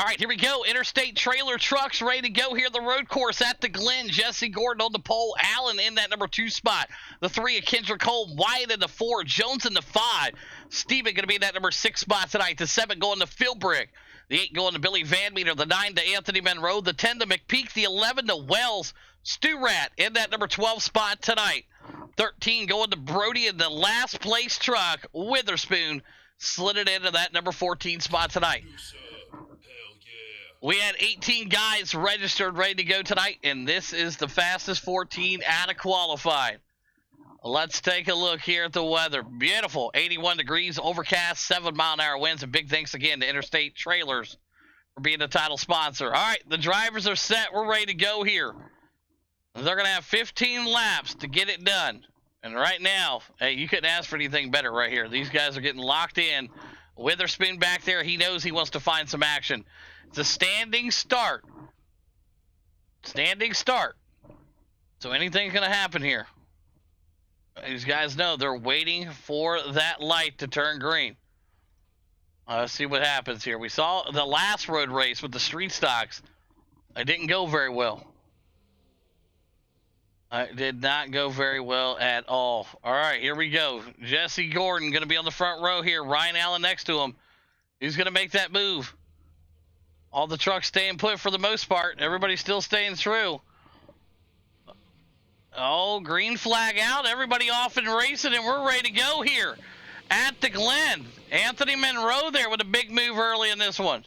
All right, here we go. Interstate trailer trucks ready to go here. The road course at the Glen. Jesse Gordon on the pole. Allen in that number 2 spot. The 3 of Kendrick Cole. Wyatt in the 4. Jones in the 5. Steven going to be in that number 6 spot tonight. The 7 going to Philbrick. The 8 going to Billy Van Meter. The 9 to Anthony Monroe. The 10 to McPeak. The 11 to Wells. Stu Rat in that number 12 spot tonight. 13 going to Brody in the last place truck. Witherspoon slid it into that number 14 spot tonight. We had 18 guys registered, ready to go tonight, and this is the fastest 14 out of qualified. Let's take a look here at the weather. Beautiful, 81 degrees, overcast, 7-mile-an-hour winds, and big thanks again to Interstate Trailers for being the title sponsor. All right, the drivers are set. We're ready to go here. They're going to have 15 laps to get it done. And right now, hey, you couldn't ask for anything better right here. These guys are getting locked in. Witherspoon back there, he knows he wants to find some action. It's a standing start. Standing start. So anything's going to happen here. These guys know they're waiting for that light to turn green. Let's see what happens here. We saw the last road race with the street stocks. It didn't go very well. It did not go very well at all. All right, here we go. Jesse Gordon going to be on the front row here. Ryan Allen next to him. Who's going to make that move? All the trucks staying put for the most part. Everybody's still staying true. Oh, green flag out. Everybody off and racing, and we're ready to go here at the Glen. Anthony Monroe there with a big move early in this one.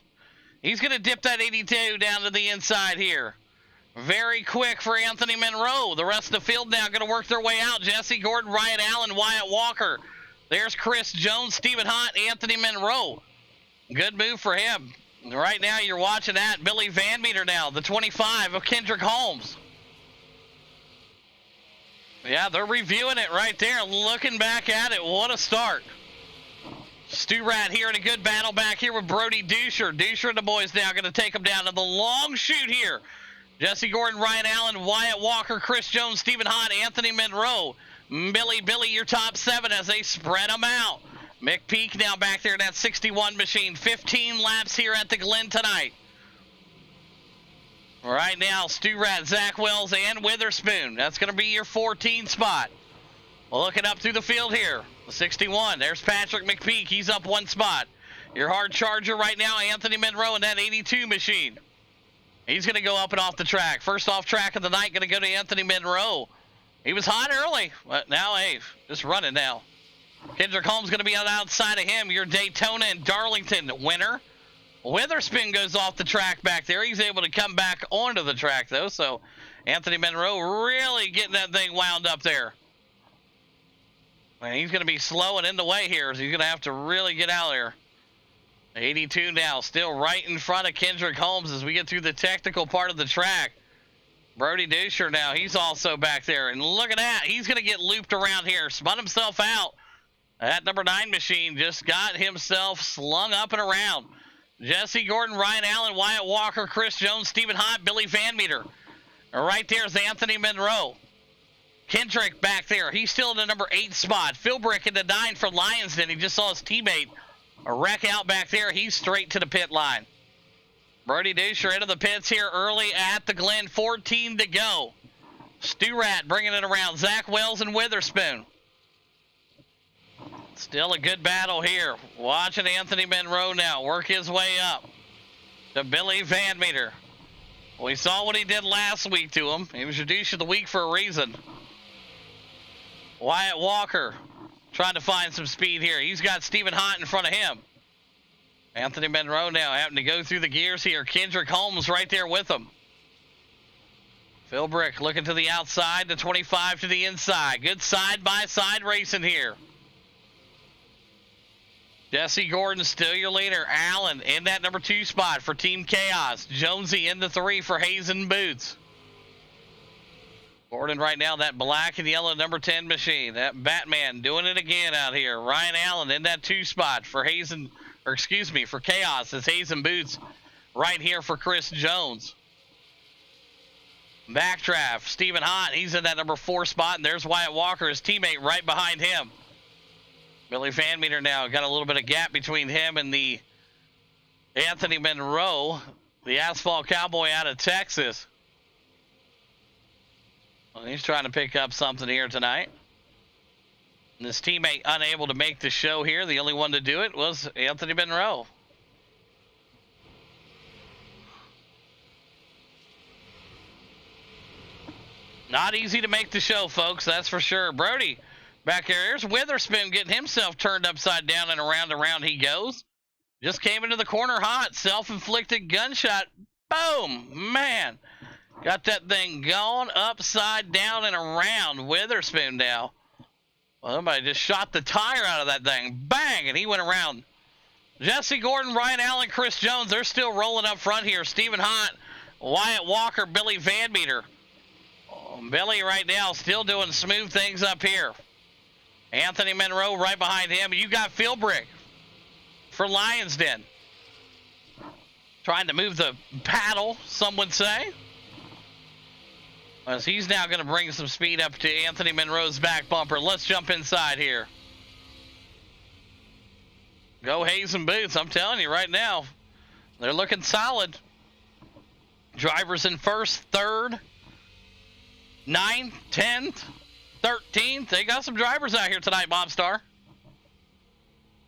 He's going to dip that 82 down to the inside here. Very quick for Anthony Monroe. The rest of the field now going to work their way out. Jesse Gordon, Ryan Allen, Wyatt Walker. There's Chris Jones, Stephen Hunt, Anthony Monroe. Good move for him. Right now you're watching that. Billy Van Meter now, the 25 of Kendrick Holmes. Yeah, they're reviewing it right there, looking back at it. What a start. Stu Rat here in a good battle back here with Brody Dusher. Dusher and the boys now going to take him down to the long shoot here. Jesse Gordon, Ryan Allen, Wyatt Walker, Chris Jones, Stephen Hunt, Anthony Monroe. Billy, your top 7 as they spread them out. McPeak now back there in that 61 machine. 15 laps here at the Glen tonight. Right now, Stu Rat, Zach Wells, and Witherspoon. That's going to be your 14 spot. Looking up through the field here. The 61. There's Patrick McPeak. He's up 1 spot. Your hard charger right now, Anthony Monroe in that 82 machine. He's going to go up and off the track. First off track of the night, going to go to Anthony Monroe. He was hot early, but now, hey, just running now. Kendrick Holmes going to be on the outside of him. Your Daytona and Darlington winner. Witherspoon goes off the track back there. He's able to come back onto the track, though. So Anthony Monroe really getting that thing wound up there. And he's going to be slowing in the way here. So he's going to have to really get out there. 82 now, still right in front of Kendrick Holmes as we get through the technical part of the track. Brody Dusher now, he's also back there. And look at that. He's going to get looped around here. Spun himself out. That number 9 machine just got himself slung up and around. Jesse Gordon, Ryan Allen, Wyatt Walker, Chris Jones, Stephen Hunt, Billy Van Meter. Right there's Anthony Monroe. Kendrick back there. He's still in the number 8 spot. Philbrick in the 9 for Lionsden. He just saw his teammate wreck out back there. He's straight to the pit line. Brody Dusher into the pits here early at the Glen. 14 to go. Stu Rat bringing it around. Zach Wells and Witherspoon. Still a good battle here. Watching Anthony Monroe now work his way up to Billy Van Meter. We saw what he did last week to him. He was your douche of the week for a reason. Wyatt Walker trying to find some speed here. He's got Stephen Hunt in front of him. Anthony Monroe now having to go through the gears here. Kendrick Holmes right there with him. Philbrick looking to the outside, the 25 to the inside. Good side-by-side racing here. Jesse Gordon still your leader. Allen in that number 2 spot for Team Chaos. Jonesy in the 3 for Hazen Boots. Gordon right now, that black and yellow number 10 machine. That Batman doing it again out here. Ryan Allen in that 2 spot for for Chaos. It's Hazen Boots right here for Chris Jones. Backdraft, Stephen Hunt. He's in that number 4 spot, and there's Wyatt Walker, his teammate, right behind him. Billy Van Meter now got a little bit of gap between him and the Anthony Monroe, the asphalt cowboy out of Texas. Well, he's trying to pick up something here tonight. And his teammate unable to make the show here. The only one to do it was Anthony Monroe. Not easy to make the show, folks, that's for sure. Brody, back here, here's Witherspoon getting himself turned upside down and around he goes. Just came into the corner hot, self-inflicted gunshot. Boom, man. Got that thing going upside down and around. Witherspoon now. Well, somebody just shot the tire out of that thing. Bang, and he went around. Jesse Gordon, Ryan Allen, Chris Jones, they're still rolling up front here. Stephen Hott, Wyatt Walker, Billy Van Meter. Billy right now still doing smooth things up here. Anthony Monroe right behind him. You got Philbrick for Lions Den. Trying to move the paddle, some would say. As he's now going to bring some speed up to Anthony Monroe's back bumper. Let's jump inside here. Go Hayes and Boots. I'm telling you right now, they're looking solid. Drivers in first, third, 9th, 10th, 13th. They got some drivers out here tonight, Mobstar.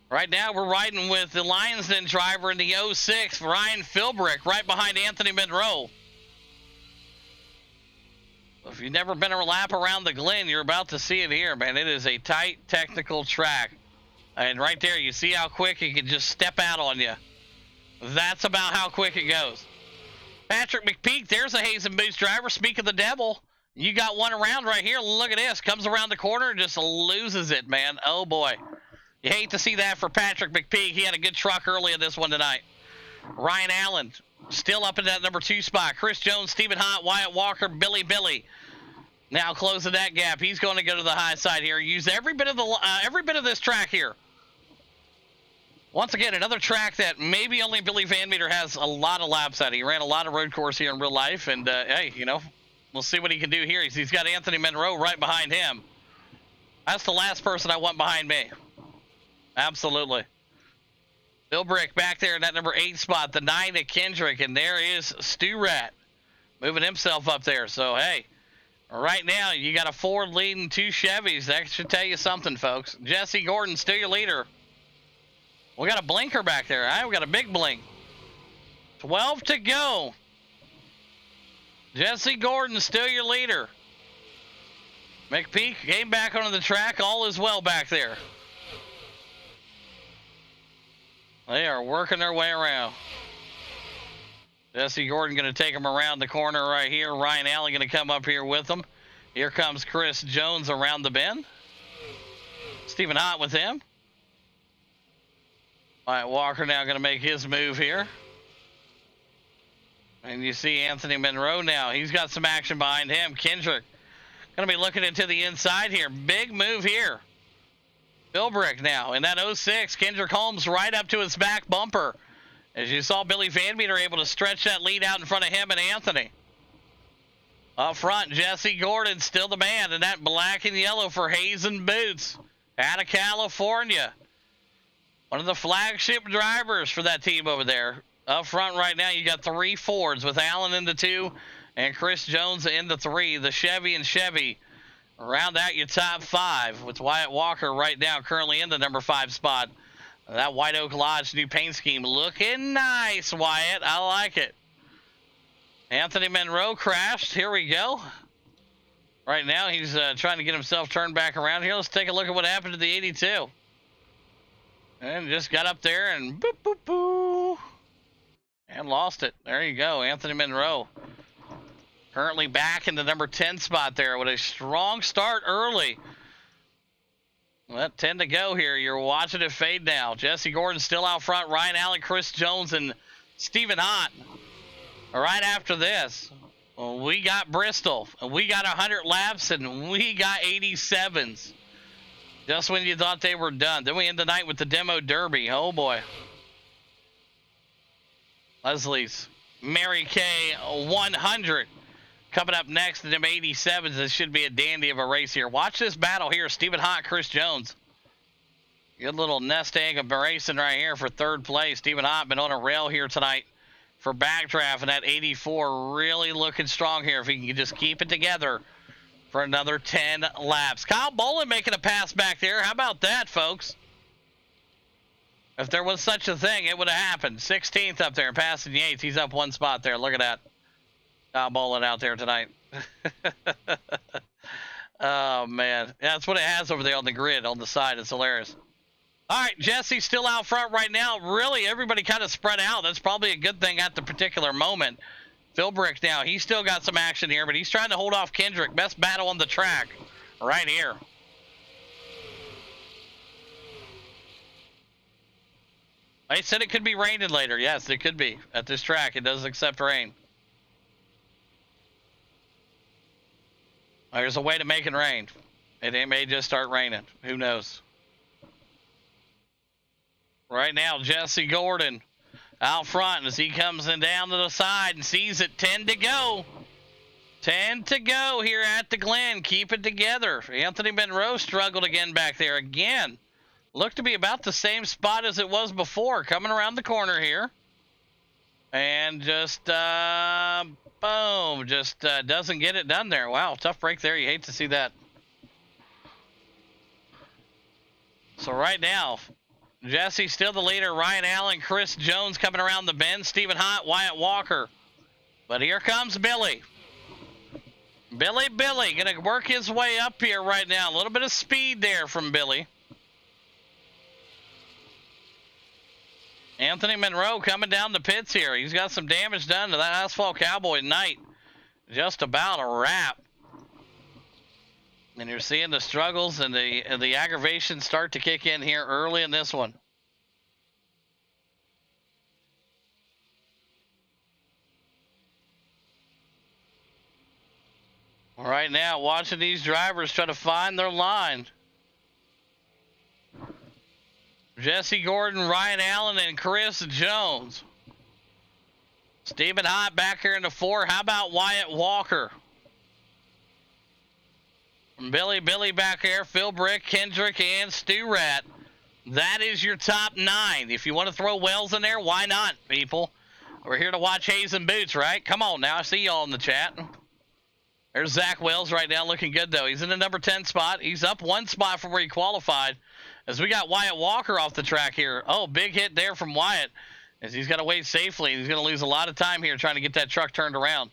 Right now, we're riding with the Lions Den driver in the 06, Ryan Philbrick, right behind Anthony Monroe. If you've never been a lap around the Glen, you're about to see it here, man. It is a tight, technical track. And right there, you see how quick it can just step out on you. That's about how quick it goes. Patrick McPeak, there's a Hayes and Boots driver. Speak of the devil. You got one around right here. Look at this. Comes around the corner and just loses it, man. Oh, boy. You hate to see that for Patrick McPeak. He had a good truck early in this one tonight. Ryan Allen still up in that number 2 spot. Chris Jones, Stephen Hott, Wyatt Walker, Billy. Now closing that gap. He's going to go to the high side here. Use every bit of this track here. Once again, another track that maybe only Billy Van Meter has a lot of laps at. He ran a lot of road course here in real life, and hey, you know, we'll see what he can do here. He's got Anthony Monroe right behind him. That's the last person I want behind me. Absolutely. Bill Brick back there in that number 8 spot, the 9 to Kendrick, and there is Stu Rat moving himself up there. So, hey, right now you got a Ford leading 2 Chevys. That should tell you something, folks. Jesse Gordon, still your leader. We got a blinker back there. All right, we got a big blink. 12 to go. Jesse Gordon, still your leader. McPeak came back onto the track. All is well back there. They are working their way around. Jesse Gordon going to take him around the corner right here. Ryan Allen going to come up here with him. Here comes Chris Jones around the bend. Stephen Hott with him. Wyatt Walker now going to make his move here. And you see Anthony Monroe now. He's got some action behind him. Kendrick going to be looking into the inside here. Big move here. Philbrick now in that 06. Kendrick Holmes right up to his back bumper. As you saw Billy Van Meter able to stretch that lead out in front of him and Anthony. Up front, Jesse Gordon still the man in that black and yellow for Hayes and Boots out of California. One of the flagship drivers for that team over there. Up front right now, you got 3 Fords with Allen in the 2 and Chris Jones in the 3. The Chevy and Chevy round out your top 5 with Wyatt Walker right now currently in the number 5 spot. That White Oak Lodge new paint scheme looking nice, Wyatt. I like it. Anthony Monroe crashed. Here we go. Right now, he's trying to get himself turned back around here. Let's take a look at what happened to the 82. And just got up there and boop, boop, boo. And lost it. There you go, Anthony Monroe. Currently back in the number 10 spot there with a strong start early. Well, 10 to go here. You're watching it fade now. Jesse Gordon still out front. Ryan Allen, Chris Jones, and Stephen Hott. Right after this, we got Bristol. We got 100 laps, and we got 87s. Just when you thought they were done. Then we end the night with the Demo Derby. Oh, boy. Leslie's Mary Kay 100. Coming up next, the 87s. This should be a dandy of a race here. Watch this battle here. Stephen Hott, Chris Jones. Good little nest egg of racing right here for third place. Stephen Hott been on a rail here tonight for backdraft, and that 84 really looking strong here if he can just keep it together for another 10 laps. Kyle Bolin making a pass back there. How about that, folks? If there was such a thing, it would have happened. 16th up there, passing Yates. He's up one spot there. Look at that. Kyle Bolin out there tonight. Oh, man. That's what it has over there on the grid on the side. It's hilarious. All right, Jesse's still out front right now. Really, everybody kind of spread out. That's probably a good thing at the particular moment. Philbrick now, he's still got some action here, but he's trying to hold off Kendrick. Best battle on the track right here. They said it could be raining later. Yes, it could be. At this track, it does accept rain. There's a way to make it rain. It may just start raining. Who knows? Right now, Jesse Gordon out front as he comes in down to the side and sees it. 10 to go. 10 to go here at the Glen. Keep it together. Anthony Monroe struggled again back there. Again, looked to be about the same spot as it was before. Coming around the corner here. And just, boom, just doesn't get it done there. Wow, tough break there. You hate to see that. So right now, Jesse's still the leader. Ryan Allen, Chris Jones coming around the bend. Stephen Hott, Wyatt Walker. But here comes Billy. Billy going to work his way up here right now. A little bit of speed there from Billy. Anthony Monroe coming down the pits here. He's got some damage done to that Asphalt Cowboy tonight. Just about a wrap. And you're seeing the struggles and the aggravation start to kick in here early in this one. Right now, watching these drivers try to find their line. Jesse Gordon, Ryan Allen, and Chris Jones. Stephen Hott back here in the 4. How about Wyatt Walker? Billy back here, Phil Brick, Kendrick, and Stu Rat. That is your top 9. If you want to throw Wells in there, why not, people? We're here to watch Hayes and Boots, right? Come on now, I see y'all in the chat. There's Zach Wells right now looking good, though. He's in the number 10 spot. He's up one spot from where he qualified. As we got Wyatt Walker off the track here. Oh, big hit there from Wyatt. As he's got to wait safely. He's going to lose a lot of time here trying to get that truck turned around.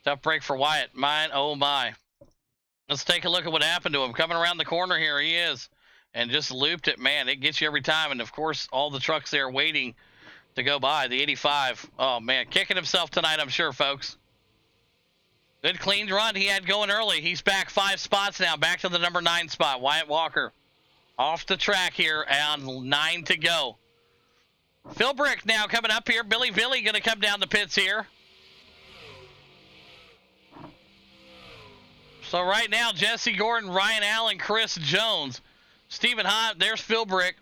Tough break for Wyatt. Mine, oh my. Let's take a look at what happened to him. Coming around the corner here, he is. And just looped it. Man, it gets you every time. And, of course, all the trucks there waiting to go by. The 85. Oh, man. Kicking himself tonight, I'm sure, folks. Good clean run he had going early. He's back 5 spots now. Back to the number 9 spot. Wyatt Walker off the track here and 9 to go. Phil Brick now coming up here. Billy going to come down the pits here. So right now, Jesse Gordon, Ryan Allen, Chris Jones, Stephen Hott. There's Phil Brick.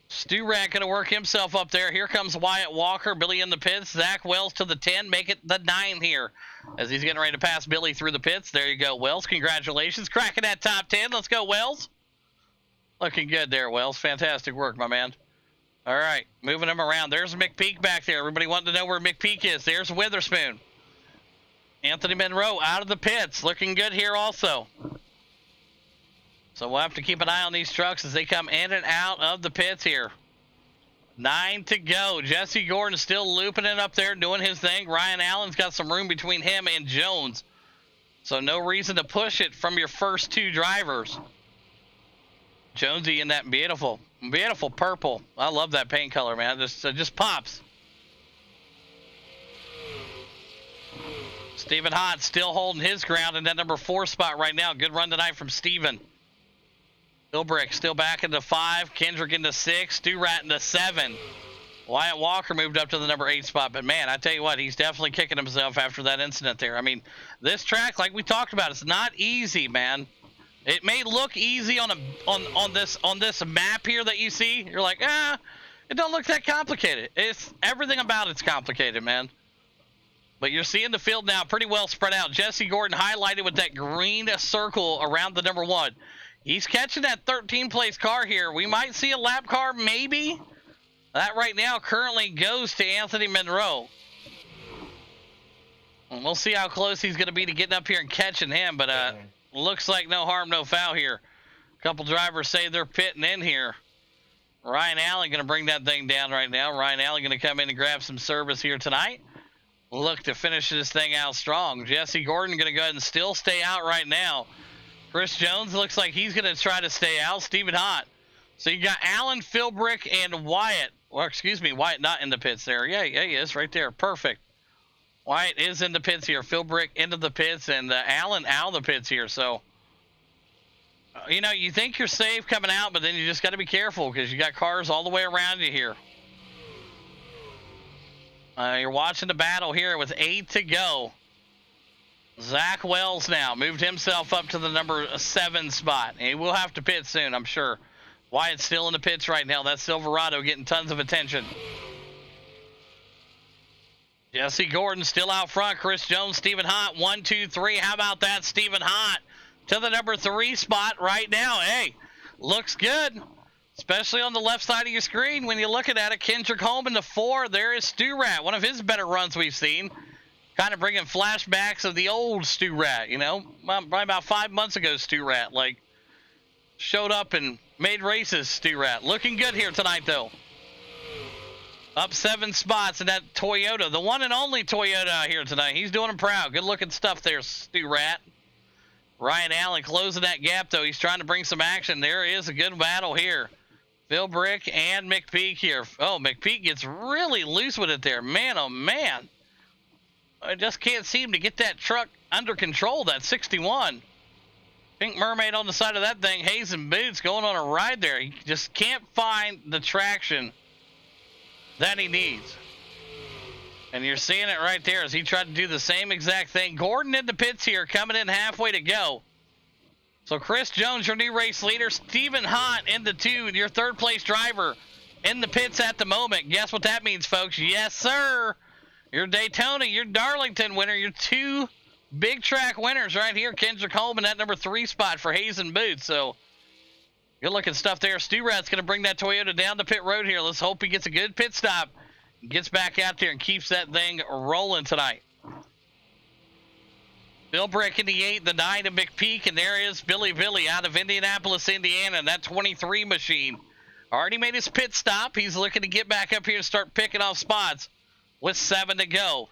Stu Rat going to work himself up there. Here comes Wyatt Walker. Billy in the pits. Zach Wells to the 10. Make it the 9 here as he's getting ready to pass Billy through the pits. There you go, Wells. Congratulations. Cracking that top 10. Let's go, Wells. Looking good there, Wells. Fantastic work, my man. All right, moving him around. There's McPeak back there. Everybody wanting to know where McPeak is. There's Witherspoon. Anthony Monroe out of the pits. Looking good here also. So we'll have to keep an eye on these trucks as they come in and out of the pits here. 9 to go. Jesse Gordon still looping it up there, doing his thing. Ryan Allen's got some room between him and Jones. So no reason to push it from your first 2 drivers. Jonesy in that beautiful purple. I love that paint color, man. It just pops. Stephen Hott still holding his ground in that number 4 spot right now. Good run tonight from Stephen. Bill Brick still back into 5. Kendrick into 6. Stu Rat into 7. Wyatt Walker moved up to the number 8 spot. But, man, I tell you what, he's definitely kicking himself after that incident there. I mean, this track, like we talked about, it's not easy, man. It may look easy on this map here that you see. You're like, it don't look that complicated. It's everything about it's complicated, man. But you're seeing the field now pretty well spread out. Jesse Gordon highlighted with that green circle around the number 1. He's catching that 13th place car here. We might see a lap car, maybe. That right now currently goes to Anthony Monroe. And we'll see how close he's going to be to getting up here and catching him, but looks like no harm, no foul here. A couple drivers say they're pitting in here. Ryan Allen going to bring that thing down right now. Ryan Allen going to come in and grab some service here tonight. Look to finish this thing out strong. Jesse Gordon going to go ahead and still stay out right now. Chris Jones looks like he's going to try to stay out. Stephen Hott. So you got Allen, Philbrick, and Wyatt. Or excuse me, Wyatt not in the pits there. Yeah, he is right there. Perfect. Wyatt is in the pits here. Philbrick into the pits, and Allen out of the pits here. So, you know, you think you're safe coming out, but then you just got to be careful because you got cars all the way around you here. You're watching the battle here with 8 to go. Zach Wells now moved himself up to the number 7 spot. He will have to pit soon, I'm sure. Wyatt's still in the pits right now. That Silverado getting tons of attention. Jesse Gordon still out front. Chris Jones, Stephen Hott, 1, 2, 3. How about that, Stephen Hott to the number 3 spot right now? Hey, looks good. Especially on the left side of your screen when you're looking at it. Kendrick Holm in the 4. There is Stu Rat, one of his better runs we've seen. Kind of bringing flashbacks of the old Stu Rat, you know. Probably about 5 months ago, Stu Rat. Like, showed up and made races, Stu Rat. Looking good here tonight, though. Up 7 spots in that Toyota. The one and only Toyota out here tonight. He's doing them proud. Good looking stuff there, Stu Rat. Ryan Allen closing that gap, though. He's trying to bring some action. There is a good battle here. Philbrick and McPeak here. Oh, McPeak gets really loose with it there. Man, oh, man. I just can't seem to get that truck under control, that 61. Pink Mermaid on the side of that thing. Hayes and Boots going on a ride there. He just can't find the traction that he needs. And you're seeing it right there as he tried to do the same exact thing. Gordon in the pits here, coming in halfway to go. So Chris Jones, your new race leader. Stephen Hott in the 2, your 3rd place driver in the pits at the moment. Guess what that means, folks? Yes, sir. Your Daytona, your Darlington winner, your 2 big track winners right here. Kendrick Holm in that number 3 spot for Hayes and Boots. So good looking stuff there. Stu Rat's going to bring that Toyota down the pit road here. Let's hope he gets a good pit stop. Gets back out there and keeps that thing rolling tonight. Philbrick in the 8, the 9 to McPeak, and there is Billy out of Indianapolis, Indiana, and that 23 machine. Already made his pit stop. He's looking to get back up here and start picking off spots with 7 to go.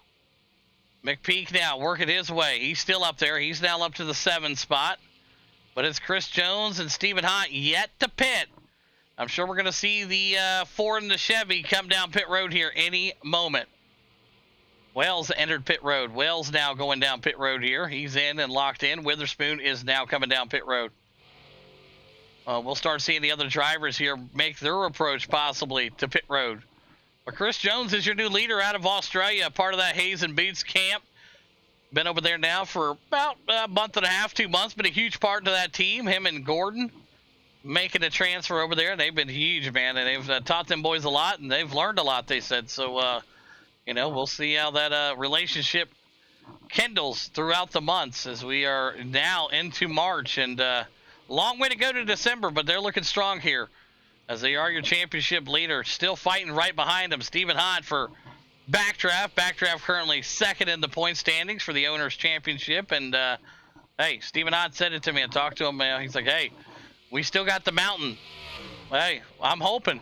McPeak now working his way. He's still up there. He's now up to the 7 spot. But it's Chris Jones and Stephen Hott yet to pit. I'm sure we're going to see the Ford and the Chevy come down pit road here any moment. Wells entered pit road. Wells now going down pit road here. He's in and locked in. Witherspoon is now coming down pit road. We'll start seeing the other drivers here make their approach possibly to pit road. But Chris Jones is your new leader out of Australia, part of that Hayes and Boots camp. Been over there now for about a month and a half, 2 months, but a huge part to that team, him and Gordon, making a transfer over there. They've been huge, man, and they've taught them boys a lot, and they've learned a lot, they said. So, you know, we'll see how that relationship kindles throughout the months as we are now into March. And long way to go to December, but they're looking strong here as they are your championship leader. Still fighting right behind them, Stephen Hott for Backdraft. Backdraft currently 2nd in the point standings for the Owners' Championship. And, hey, Stephen Hott said it to me. I talked to him. He's like, hey, we still got the mountain. Hey, I'm hoping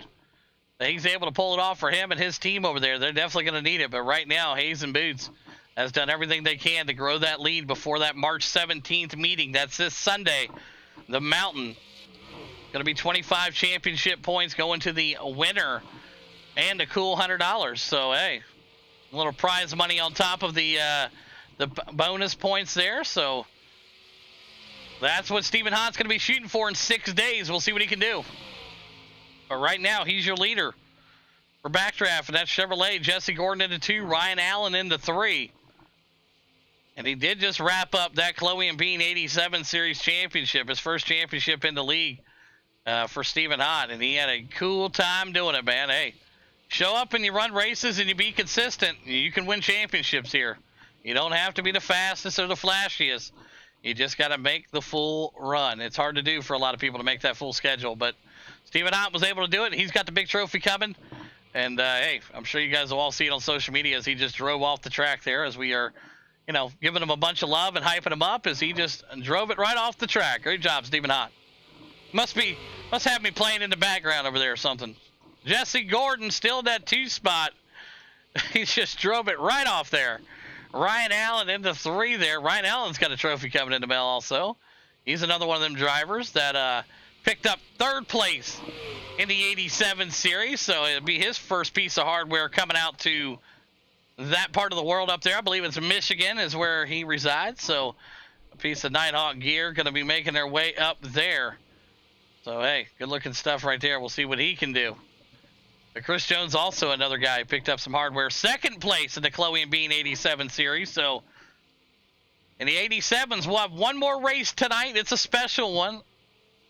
that he's able to pull it off for him and his team over there. They're definitely going to need it. But right now, Hayes and Boots has done everything they can to grow that lead before that March 17th meeting. That's this Sunday. The mountain. Going to be 25 championship points going to the winner and a cool $100. So, hey, a little prize money on top of the bonus points there. So that's what Stephen Hott's going to be shooting for in 6 days. We'll see what he can do. But right now, he's your leader for Backdraft, and that's Chevrolet. Jesse Gordon into 2, Ryan Allen into 3. And he did just wrap up that Chloe and Bean 87 Series Championship, his first championship in the league for Stephen Hott. And he had a cool time doing it, man. Hey, show up and you run races and you be consistent. You can win championships here. You don't have to be the fastest or the flashiest. You just got to make the full run. It's hard to do for a lot of people to make that full schedule, but Stephen Hott was able to do it. He's got the big trophy coming. And, hey, I'm sure you guys will all see it on social media as he just drove off the track there as we are, you know, giving him a bunch of love and hyping him up as he just drove it right off the track. Great job, Stephen Hott. Must have me playing in the background over there or something. Jesse Gordon still in that 2 spot. He just drove it right off there. Ryan Allen into 3 there. Ryan Allen's got a trophy coming in the mail also. He's another one of them drivers that picked up 3rd place in the 87 series. So it'll be his first piece of hardware coming out to that part of the world up there. I believe it's Michigan is where he resides. So a piece of Nighthawk gear going to be making their way up there. So, hey, good looking stuff right there. We'll see what he can do. But Chris Jones, also another guy who picked up some hardware. 2nd place in the Chloe and Bean 87 series. So, in the 87s, we'll have one more race tonight. It's a special one.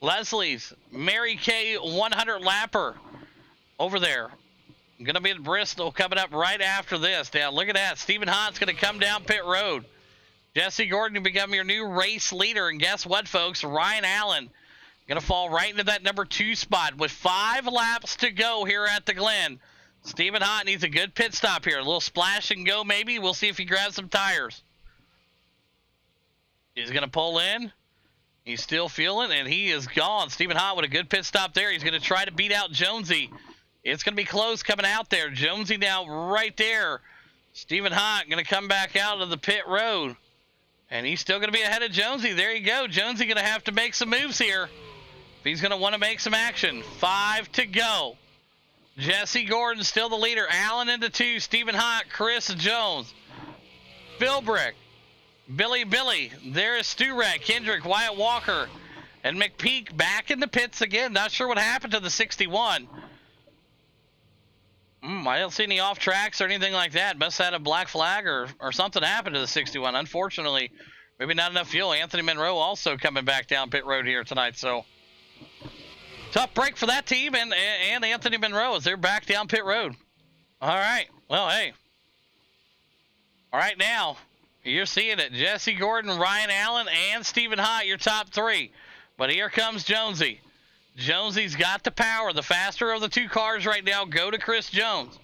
Leslie's Mary Kay 100 lapper over there. Going to be at Bristol coming up right after this. Now, look at that. Stephen Hott's going to come down pit road. Jesse Gordon to become your new race leader. And guess what, folks? Ryan Allen going to fall right into that number 2 spot with 5 laps to go here at the Glen. Stephen Hott needs a good pit stop here. A little splash and go maybe. We'll see if he grabs some tires. He's going to pull in. He's still feeling, and he is gone. Stephen Hott with a good pit stop there. He's going to try to beat out Jonesy. It's going to be close coming out there. Jonesy now right there. Stephen Hott going to come back out of the pit road. And he's still going to be ahead of Jonesy. There you go. Jonesy going to have to make some moves here. He's going to want to make some action. 5 to go. Jesse Gordon still the leader. Allen into 2. Stephen Hott, Chris Jones. Philbrick. Billy. There is Stu-Rat, Kendrick, Wyatt Walker, and McPeak back in the pits again. Not sure what happened to the 61. I don't see any off tracks or anything like that. Must have had a black flag or something happened to the 61. Unfortunately, maybe not enough fuel. Anthony Monroe also coming back down pit road here tonight. So tough break for that team and Anthony Monroe as they're back down pit road. All right. Well, hey. All right, now you're seeing it. Jesse Gordon, Ryan Allen, and Stephen Hott, your top 3. But here comes Jonesy. Jonesy's got the power. The faster of the 2 cars right now go to Chris Jones.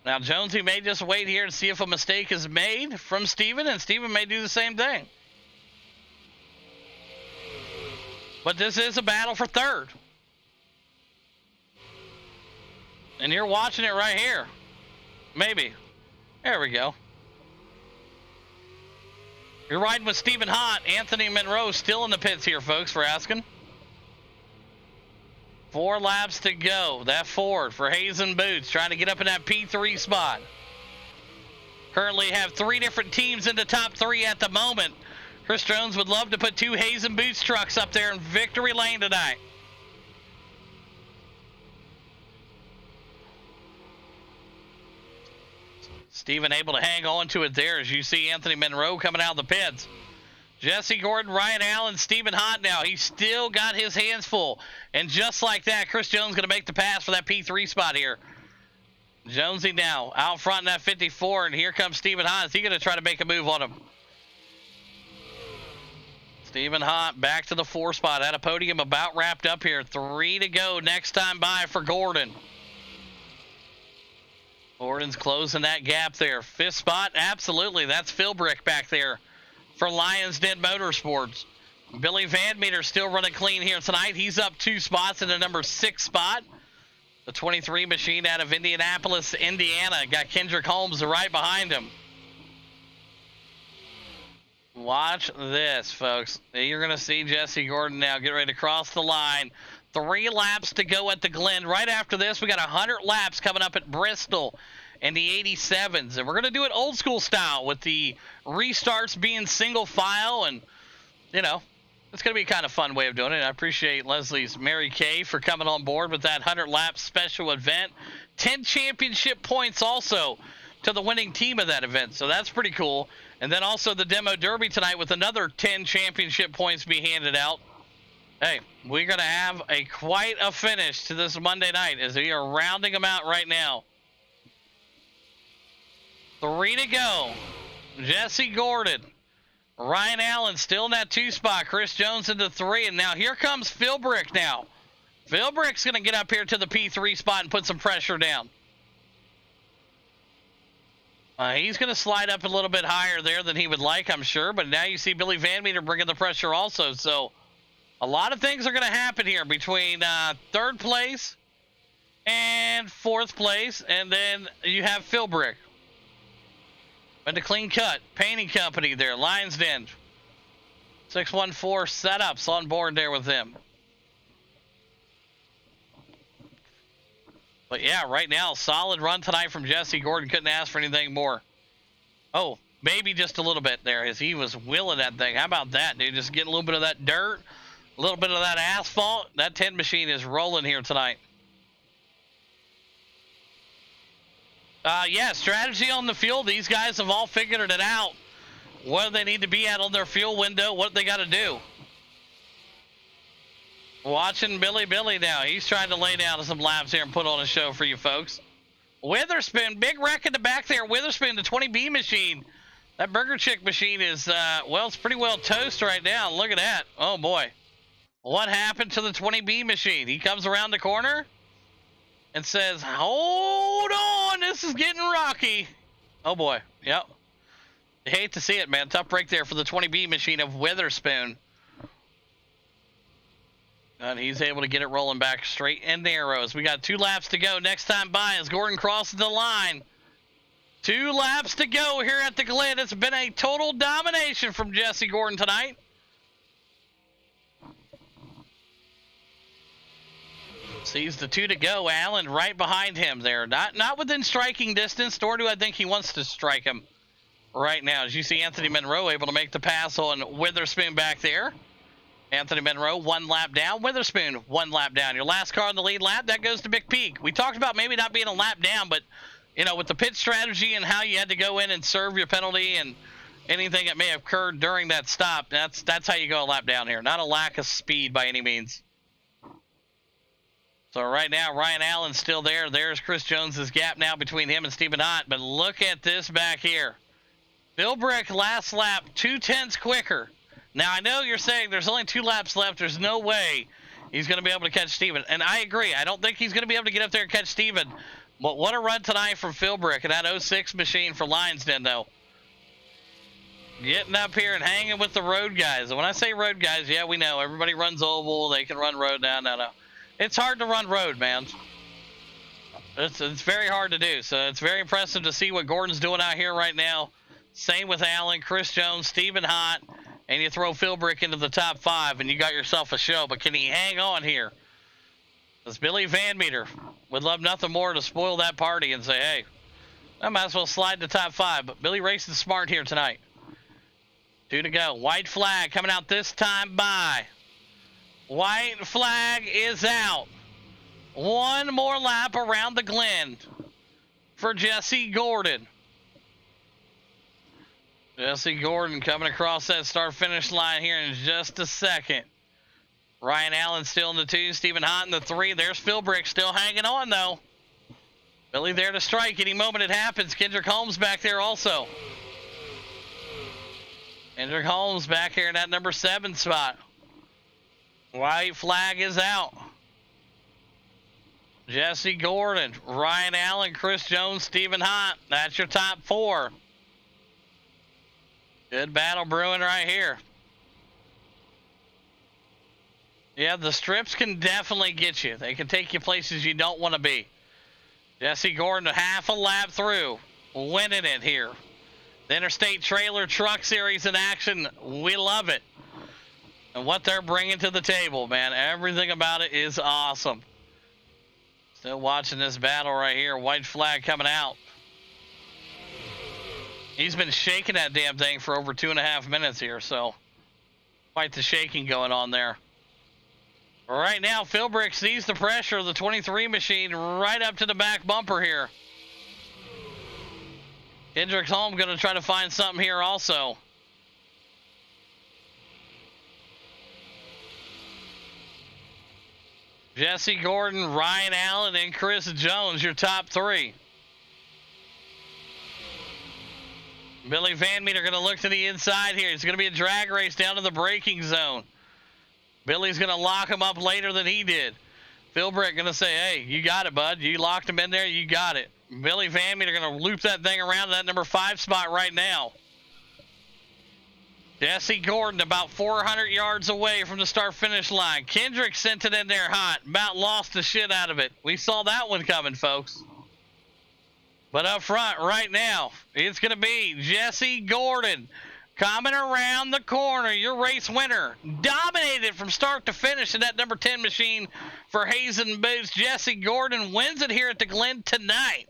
Now, Jonesy may just wait here and see if a mistake is made from Stephen, and Stephen may do the same thing. But this is a battle for 3rd. And you're watching it right here. Maybe. There we go. You're riding with Stephen Hott. Anthony Monroe still in the pits here, folks, for asking. 4 laps to go. That Ford for Hazen Boots trying to get up in that P3 spot. Currently have 3 different teams in the top 3 at the moment. Chris Jones would love to put 2 Hazen Boots trucks up there in victory lane tonight. Stephen able to hang on to it there as you see Anthony Monroe coming out of the pits. Jesse Gordon, Ryan Allen, Stephen Hott now. He's still got his hands full. And just like that, Chris Jones going to make the pass for that P3 spot here. Jonesy now out front in that 54, and here comes Stephen Hott. Is he going to try to make a move on him? Stephen Hott back to the 4 spot. At a podium about wrapped up here. 3 to go next time by for Gordon. Gordon's closing that gap there. 5th spot, absolutely. That's Philbrick back there for Lions Den Motorsports. Billy Van Meter still running clean here tonight. He's up 2 spots in the number 6 spot. The 23 machine out of Indianapolis, Indiana. Got Kendrick Holmes right behind him. Watch this, folks. You're going to see Jesse Gordon now get ready to cross the line. 3 laps to go at the Glen. Right after this, we got 100 laps coming up at Bristol in the 87s. And we're going to do it old school style with the restarts being single file. And, you know, it's going to be a kind of fun way of doing it. I appreciate Leslie's Mary Kay for coming on board with that 100-lap special event. 10 championship points also to the winning team of that event. So that's pretty cool. And then also the Demo Derby tonight with another 10 championship points be handed out. Hey, we're going to have quite a finish to this Monday night as we are rounding them out right now. 3 to go. Jesse Gordon, Ryan Allen still in that 2 spot. Chris Jones into 3. And now here comes Philbrick now. Philbrick's going to get up here to the P3 spot and put some pressure down. He's going to slide up a little bit higher there than he would like, I'm sure. But now you see Billy Van Meter bringing the pressure also. So a lot of things are going to happen here between 3rd place and 4th place. And then you have Philbrick. But the Clean Cut Painting Company there, Lions Den. 614 setups on board there with them. But yeah, right now, solid run tonight from Jesse Gordon. Couldn't ask for anything more. Oh, maybe just a little bit there as he was wheeling that thing. How about that, dude? Just getting a little bit of that dirt, a little bit of that asphalt. That 10 machine is rolling here tonight. Yeah, strategy on the fuel. These guys have all figured it out. Where they need to be at on their fuel window, what they got to do. Watching Billy now. He's trying to lay down some laps here and put on a show for you folks. Witherspoon, big wreck in the back there. Witherspoon, the 20B machine. That Burger Chick machine is, well, it's pretty well toast right now. Look at that. Oh, boy. What happened to the 20B machine? He comes around the corner and says, hold on, this is getting rocky. Oh, boy. Yep. I hate to see it, man. Tough break there for the 20B machine of Witherspoon. And he's able to get it rolling back straight and narrows. We got 2 laps to go. Next time by as Gordon crosses the line. 2 laps to go here at the Glen. It's been a total domination from Jesse Gordon tonight. Sees the 2 to go. Allen right behind him there. Not within striking distance, nor do I think he wants to strike him right now. As you see Anthony Monroe able to make the pass on Witherspoon back there. Anthony Monroe 1 lap down. Witherspoon 1 lap down. Your last car on the lead lap, that goes to Big Peak. We talked about maybe not being a lap down, but, you know, with the pit strategy and how you had to go in and serve your penalty and anything that may have occurred during that stop, that's how you go a lap down here. Not a lack of speed by any means. So right now, Ryan Allen's still there. There's Chris Jones's gap now between him and Stephen Ott. But look at this back here. Philbrick last lap, 2/10 quicker. Now, I know you're saying there's only 2 laps left. There's no way he's going to be able to catch Steven. And I agree. I don't think he's going to be able to get up there and catch Steven. But what a run tonight from Philbrick and that 06 machine for Lions Den, though. Getting up here and hanging with the road guys. And when I say road guys, yeah, we know. Everybody runs oval. They can run road. No. It's hard to run road, man. It's very hard to do. So it's very impressive to see what Gordon's doing out here right now. Same with Allen, Chris Jones, Stephen Hott. And you throw Philbrick into the top 5, and you got yourself a show. But can he hang on here? Because Billy Van Meter would love nothing more to spoil that party and say, hey, I might as well slide to top 5. But Billy racing smart here tonight. 2 to go. White flag coming out this time by. White flag is out. 1 more lap around the Glen for Jesse Gordon. Jesse Gordon coming across that start-finish line here in just a second. Ryan Allen still in the 2, Stephen Hott in the 3. There's Philbrick still hanging on, though. Billy there to strike. Any moment it happens. Kendrick Holmes back there also. Kendrick Holmes back here in that number 7 spot. White flag is out. Jesse Gordon, Ryan Allen, Chris Jones, Stephen Hott. That's your top 4. Good battle brewing right here. Yeah, the strips can definitely get you. They can take you places you don't want to be. Jesse Gordon, half a lap through, winning it here. The Interstate Trailer Truck Series in action. We love it. And what they're bringing to the table, man. Everything about it is awesome. Still watching this battle right here. White flag coming out. He's been shaking that damn thing for over 2.5 minutes here, so quite the shaking going on there. Right now, Philbrick sees the pressure of the 23 machine right up to the back bumper here. Kendrick Holmes going to try to find something here also. Jesse Gordon, Ryan Allen, and Chris Jones, your top 3. Billy Van Meter going to look to the inside here. It's going to be a drag race down to the braking zone. Billy's going to lock him up later than he did. Philbrick going to say, hey, you got it, bud. You locked him in there. You got it. Billy Van Meter going to loop that thing around to that number 5 spot right now. Jesse Gordon about 400 yards away from the start-finish line. Kendrick sent it in there hot. About lost the shit out of it. We saw that one coming, folks. But up front right now, it's going to be Jesse Gordon coming around the corner. Your race winner. Dominated from start to finish in that number 10 machine for Hazen Boots. Jesse Gordon wins it here at the Glen tonight.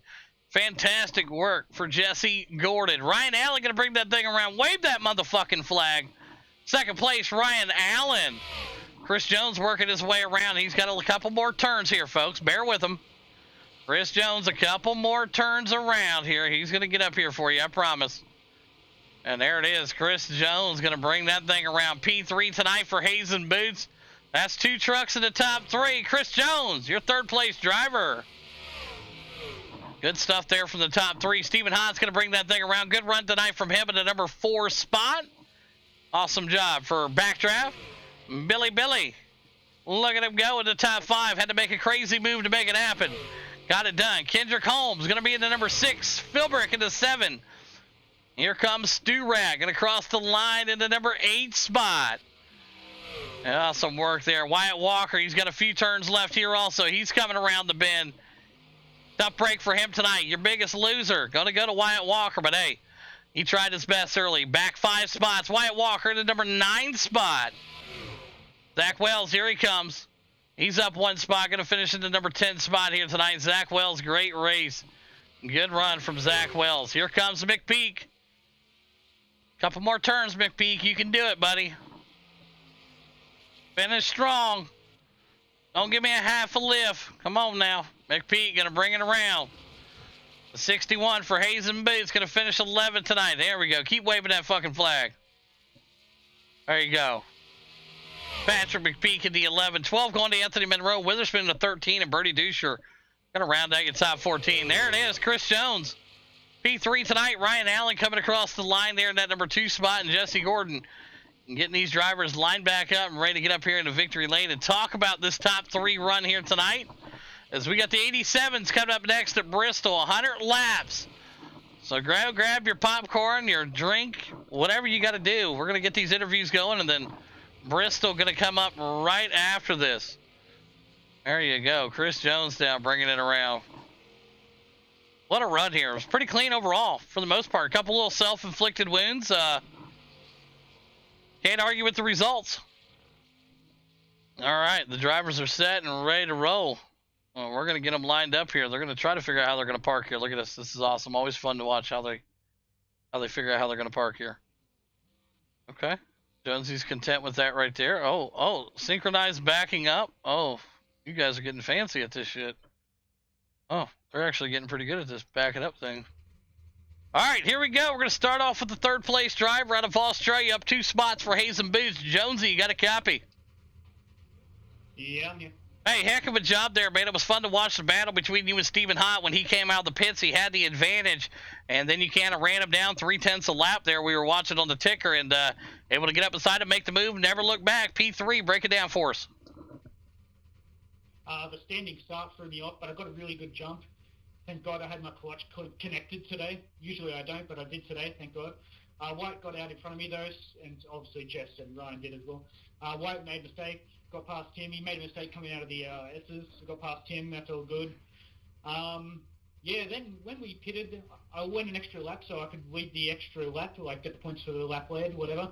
Fantastic work for Jesse Gordon. Ryan Allen going to bring that thing around. Wave that motherfucking flag. Second place, Ryan Allen. Chris Jones working his way around. He's got a couple more turns here, folks. Bear with him. Chris Jones, a couple more turns around here. He's going to get up here for you, I promise. And there it is. Chris Jones going to bring that thing around. P3 tonight for Hazen Boots. That's 2 trucks in the top 3. Chris Jones, your third place driver. Good stuff there from the top 3. Stephen Hahn's going to bring that thing around. Good run tonight from him in the number 4 spot. Awesome job for Backdraft. Billy. Look at him go in the top 5. Had to make a crazy move to make it happen. Got it done. Kendrick Holmes going to be in the number 6. Philbrick in the 7. Here comes Stu Rag. Going to cross the line in the number 8 spot. Awesome work there. Wyatt Walker, he's got a few turns left here also. He's coming around the bend. Tough break for him tonight. Your biggest loser. Going to go to Wyatt Walker, but hey, he tried his best early. Back 5 spots. Wyatt Walker in the number 9 spot. Zach Wells, here he comes. He's up 1 spot. Going to finish in the number 10 spot here tonight. Zach Wells, great race. Good run from Zach Wells. Here comes McPeak. Couple more turns, McPeak. You can do it, buddy. Finish strong. Don't give me a half a lift. Come on now. McPeak going to bring it around. The 61 for Hazen Boots going to finish 11 tonight. There we go. Keep waving that fucking flag. There you go. Patrick McPeak in the 11. 12 going to Anthony Monroe. Witherspoon in the 13. And Bertie Dusher going to round out your top 14. There it is. Chris Jones. P3 tonight. Ryan Allen coming across the line there in that number 2 spot. And Jesse Gordon getting these drivers lined back up and ready to get up here into victory lane and talk about this top 3 run here tonight. As we got the 87s coming up next at Bristol. 100 laps. So grab your popcorn, your drink, whatever you got to do. We're going to get these interviews going, and then Bristol going to come up right after this. There you go. Chris Jones now bringing it around. What a run here. It was pretty clean overall for the most part. A couple little self-inflicted wounds. Can't argue with the results. All right, the drivers are set and ready to roll. Well, we're going to get them lined up here. They're going to try to figure out how they're going to park here. Look at this. This is awesome. Always fun to watch how they figure out how they're going to park here. Okay. Jonesy's content with that right there. Oh, synchronized backing up. Oh, you guys are getting fancy at this shit. Oh, they're actually getting pretty good at this backing up thing. All right, here we go. We're going to start off with the 3rd place driver out of Australia, up 2 spots for Hazen Boots. Jonesy, you got a copy? Yeah. Hey, heck of a job there, man. It was fun to watch the battle between you and Stephen Hott. When he came out of the pits, he had the advantage, and then you kind of ran him down 3/10 a lap there. We were watching on the ticker and able to get up beside him, make the move, never look back. P3, break it down for us. The standing start threw me off, but I got a really good jump. Thank God I had my clutch connected today. Usually I don't, but I did today, thank God. White got out in front of me, though, and obviously Jess and Ryan did as well. White made a mistake, got past him. He made a mistake coming out of the S's, got past him, that's all good. Yeah, then when we pitted, I went an extra lap so I could lead the extra lap, like get the points for the lap lead, whatever.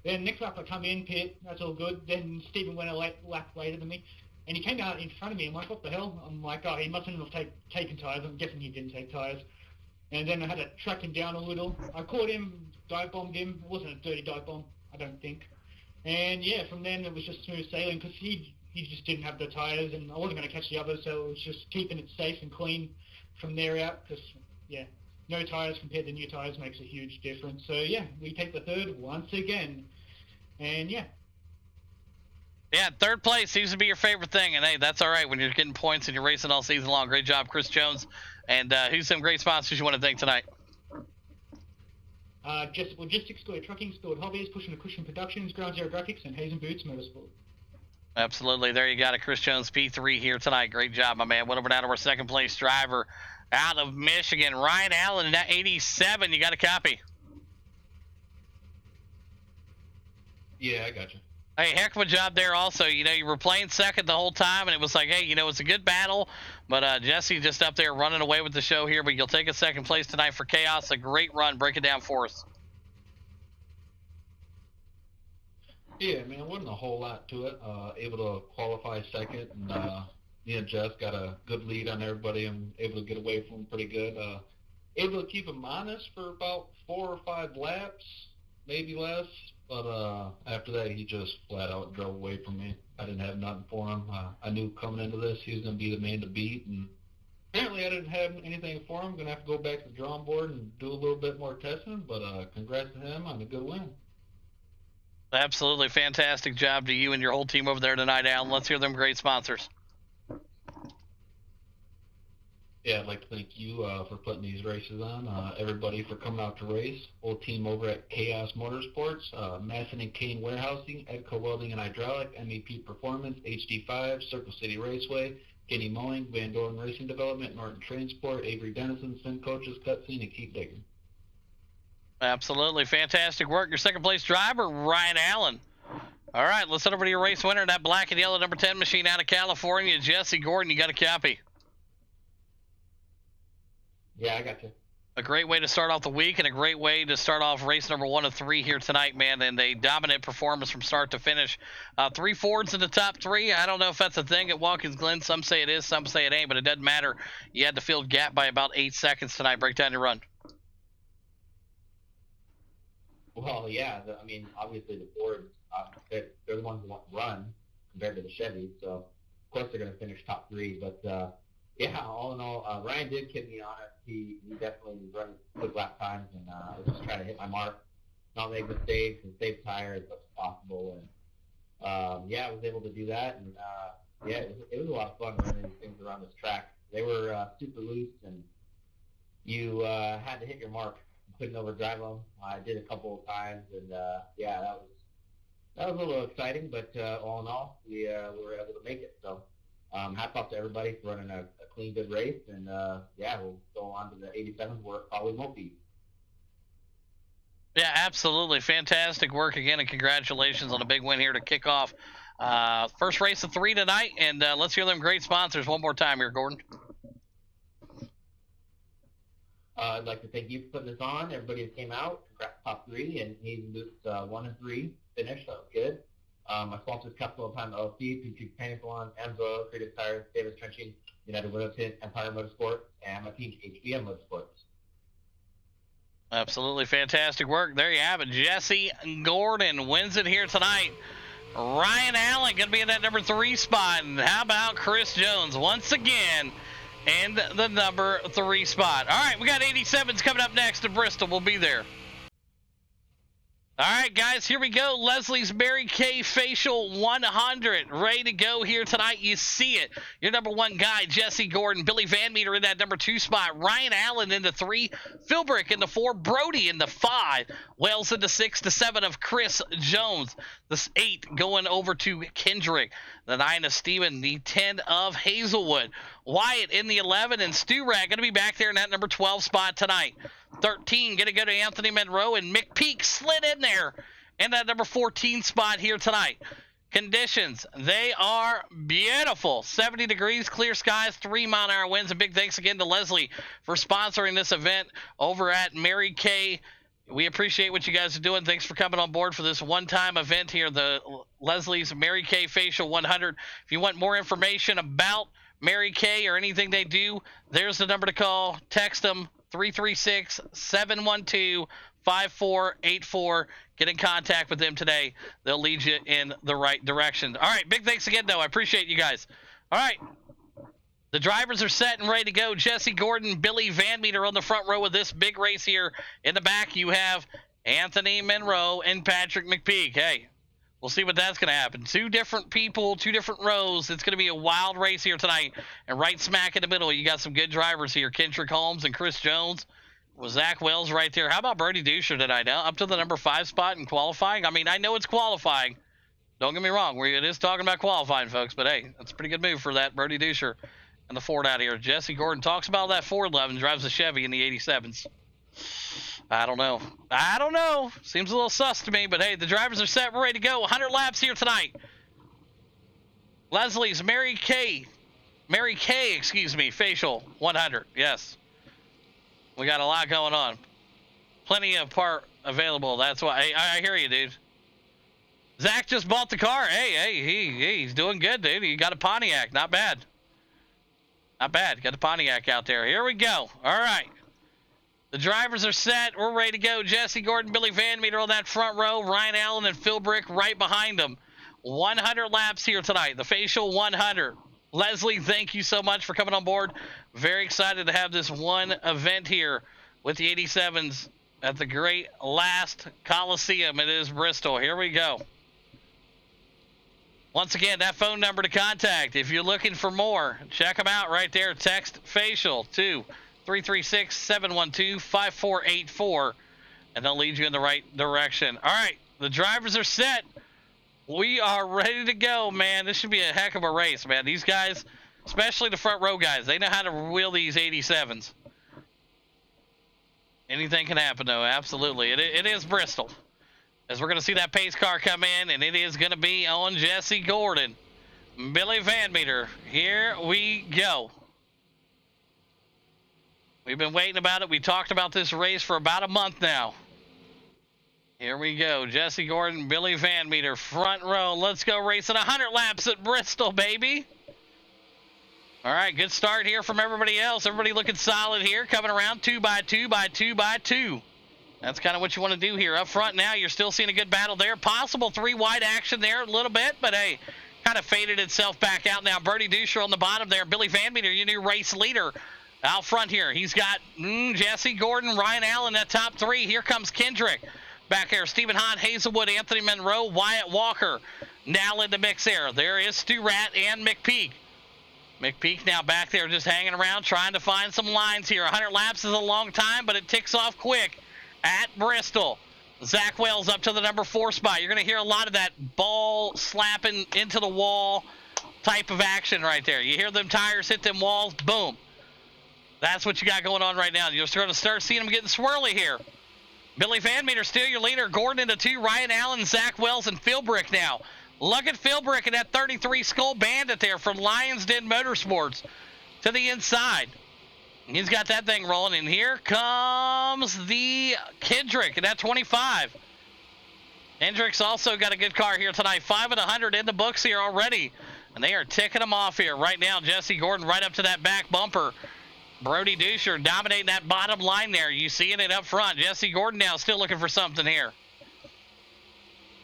Then next lap I come in, pit, that's all good. Then Stephen went a lap later than me. And he came out in front of me. I'm like, what the hell? I'm like, oh, he mustn't have taken tyres. I'm guessing he didn't take tyres. And then I had to track him down a little. I caught him, dive bombed him. It wasn't a dirty dive bomb, I don't think. And yeah, from then it was just smooth sailing because he just didn't have the tyres and I wasn't going to catch the others. So it was just keeping it safe and clean from there out because, yeah, no tyres compared to new tyres makes a huge difference. So yeah, we take the 3rd once again. And yeah. Yeah, 3rd place seems to be your favorite thing, and hey, that's all right when you're getting points and you're racing all season long. Great job, Chris Jones. And who's some great sponsors you want to thank tonight? Just Logistics, Square Trucking, Stored Hobbies, Pushing the Cushion Productions, Ground Zero Graphics, and Hazen Boots Motorsport. Absolutely. There you got it. Chris Jones, P3 here tonight. Great job, my man. Went over down to our second place driver out of Michigan, Ryan Allen, in that 87. You got a copy? Yeah, I got you. Hey, heck of a job there also. You know, you were playing second the whole time, and it was like, hey, you know, it's a good battle. But Jesse just up there running away with the show here. But you'll take a second place tonight for Chaos. A great run. Break it down for us. Yeah, man, wasn't a whole lot to it. Able to qualify second, and me and Jess got a good lead on everybody and able to get away from them pretty good. Able to keep him honest for about 4 or 5 laps, maybe less. But after that, he just flat out drove away from me. I didn't have nothing for him. I knew coming into this he was going to be the man to beat, and apparently I didn't have anything for him. I'm going to have to go back to the drawing board and do a little bit more testing, but congrats to him on a good win. Absolutely fantastic job to you and your whole team over there tonight, Alan. Let's hear them great sponsors. Yeah, I'd like to thank you for putting these races on, everybody for coming out to race, whole team over at Chaos Motorsports, Masson and Kane Warehousing, Edco Welding and Hydraulic, MEP Performance, HD5, Circle City Raceway, Kenny Mowing, Van Doren Racing Development, Norton Transport, Avery Dennison, Sim Coaches, Cutscene, and Keep Digging. Absolutely fantastic work. Your second place driver, Ryan Allen. All right, let's head over to your race winner, that black and yellow number 10 machine out of California, Jesse Gordon. You got a copy? Yeah, I got you. A great way to start off the week and a great way to start off race number 1 of 3 here tonight, man. And a dominant performance from start to finish. 3 Fords in the top 3. I don't know if that's a thing at Watkins Glen. Some say it is, some say it ain't, but it doesn't matter. You had the field gap by about 8 seconds tonight. Break down your run. Well, yeah. I mean, obviously the Fords, they're the ones who want to run compared to the Chevys, so of course they're going to finish top 3. But yeah, all in all, Ryan did keep me honest. He definitely was running quick lap times, and I was just trying to hit my mark, not make mistakes, and save tires as much as possible. And yeah, I was able to do that, and yeah, it was a lot of fun running these things around this track. They were super loose, and you had to hit your mark. Couldn't overdrive them. I did a couple of times, and yeah, that was a little exciting. But all in all, we were able to make it. So hats off to everybody for running a clean, good race, and yeah, we'll go on to the 87s where it probably won't be. Yeah, absolutely fantastic work again, and congratulations on a big win here to kick off first race of 3 tonight. And let's hear them great sponsors one more time here, Gordon. I'd like to thank you for putting this on. Everybody that came out, congrats top 3, and Hazen Boots 1 and 3 finished. That was good. My sponsors, Capital Time LLC, P2 Painting Salon, Amsoil, Creative Tires, Davis Trenching, United Window Tint, Empire Motorsport, and my team, HBM Motorsports. Absolutely fantastic work. There you have it. Jesse Gordon wins it here tonight. Ryan Allen going to be in that number 3 spot. And how about Chris Jones once again in the number 3 spot? All right, we got 87s coming up next to Bristol. We'll be there. All right, guys, here we go. Leslie's Mary Kay Facial 100. Ready to go here tonight. You see it. Your number 1 guy, Jesse Gordon. Billy Van Meter in that number 2 spot. Ryan Allen in the 3. Philbrick in the 4. Brody in the 5. Wells in the 6. The 7 of Chris Jones. The 8 going over to Kendrick. The 9 of Steven. The 10 of Hazelwood. Wyatt in the 11. And Stu Rag going to be back there in that number 12 spot tonight. 13 going to go to Anthony Monroe, and McPeak slid in there in that number 14 spot here tonight. Conditions, they are beautiful. 70 degrees, clear skies, 3-mile-an-hour winds. And big thanks again to Leslie for sponsoring this event over at Mary Kay. We appreciate what you guys are doing. Thanks for coming on board for this one-time event here, the Leslie's Mary Kay Facial 100. If you want more information about Mary Kay or anything they do, there's the number to call. Text them. 336-712-5484. Get in contact with them today. They'll lead you in the right direction. All right, big thanks again, though. I appreciate you guys. All right, the drivers are set and ready to go. Jesse Gordon, Billy Van Meter on the front row of this big race here. In the back, you have Anthony Monroe and Patrick McPeak. Hey, we'll see what that's going to happen. 2 different people, 2 different rows. It's going to be a wild race here tonight. And right smack in the middle, you got some good drivers here. Kendrick Holmes and Chris Jones. with Zach Wells right there. How about Brody Dusher tonight? Up to the number 5 spot in qualifying. I mean, I know it's qualifying. Don't get me wrong. It is talking about qualifying, folks. But, hey, that's a pretty good move for that Brody Dusher and the Ford out here. Jesse Gordon talks about that Ford love and drives a Chevy in the 87s. I don't know. Seems a little sus to me. But, hey, the drivers are set. We're ready to go. 100 laps here tonight. Leslie's Mary Kay, facial 100. Yes. We got a lot going on. Plenty of part available. That's why. Hey, I hear you, dude. Zach just bought the car. He's doing good, dude. He got a Pontiac. Not bad. Not bad. Got the Pontiac out there. Here we go. All right. The drivers are set. We're ready to go. Jesse Gordon, Billy Van Meter on that front row. Ryan Allen and Phil Brick right behind them. 100 laps here tonight. The facial 100. Leslie, thank you so much for coming on board. Very excited to have this one event here with the 87s at the great last Coliseum. It is Bristol. Here we go. Once again, that phone number to contact. If you're looking for more, check them out right there. Text facial to 336-712-5484, and they'll lead you in the right direction. All right, the drivers are set. We are ready to go, man. This should be a heck of a race, man. These guys, especially the front row guys, they know how to wheel these 87s. Anything can happen, though. Absolutely. It is Bristol. As we're going to see that pace car come in, and it is going to be on Jesse Gordon. Billy Van Meter. Here we go. We've been waiting about it. We talked about this race for about a month now. Here we go. Jesse Gordon, Billy Van Meter, front row. Let's go racing 100 laps at Bristol, baby. All right, good start here from everybody else. Everybody looking solid here, coming around 2 by 2 by 2 by 2. That's kind of what you want to do here. Up front now, you're still seeing a good battle there. Possible 3 wide action there a little bit, but hey, kind of faded itself back out now. Brody Dusher on the bottom there. Billy Van Meter, your new race leader. Out front here, he's got Jesse Gordon, Ryan Allen, that top 3. Here comes Kendrick. Back here, Stephen Hahn, Hazelwood, Anthony Monroe, Wyatt Walker. Now in the mix there. There is Stu Rat and McPeak. McPeak now back there just hanging around, trying to find some lines here. 100 laps is a long time, but it ticks off quick at Bristol. Zach Wells up to the number 4 spot. You're going to hear a lot of that ball slapping into the wall type of action right there. You hear them tires hit them walls, boom. That's what you got going on right now. You're going to start seeing them getting swirly here. Billy Van Meter still your leader. Gordon into 2. Ryan Allen, Zach Wells, and Phil Brick now. Look at Phil Brick and that 33 Skull Bandit there from Lions Den Motorsports to the inside. He's got that thing rolling. And here comes the Kendrick and that 25. Hendrick's also got a good car here tonight. 5 and 100 in the books here already. And they are ticking them off here right now. Jesse Gordon right up to that back bumper. Brody Dusher dominating that bottom line there. You seeing it up front. Jesse Gordon now still looking for something here.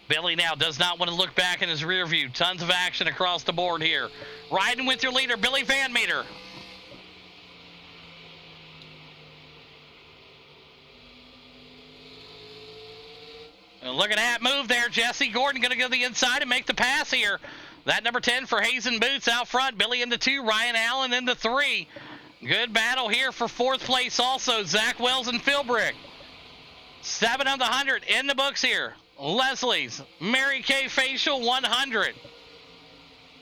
Billy now does not want to look back in his rear view. Tons of action across the board here. Riding with your leader, Billy Van Meter. And look at that move there. Jesse Gordon going to go to the inside and make the pass here. That number 10 for Hazen Boots out front. Billy into 2. Ryan Allen into 3. Good battle here for 4th place also. Zach Wells and Phil Brick. 7 on the 100 in the books here. Leslie's Mary Kay Facial 100. If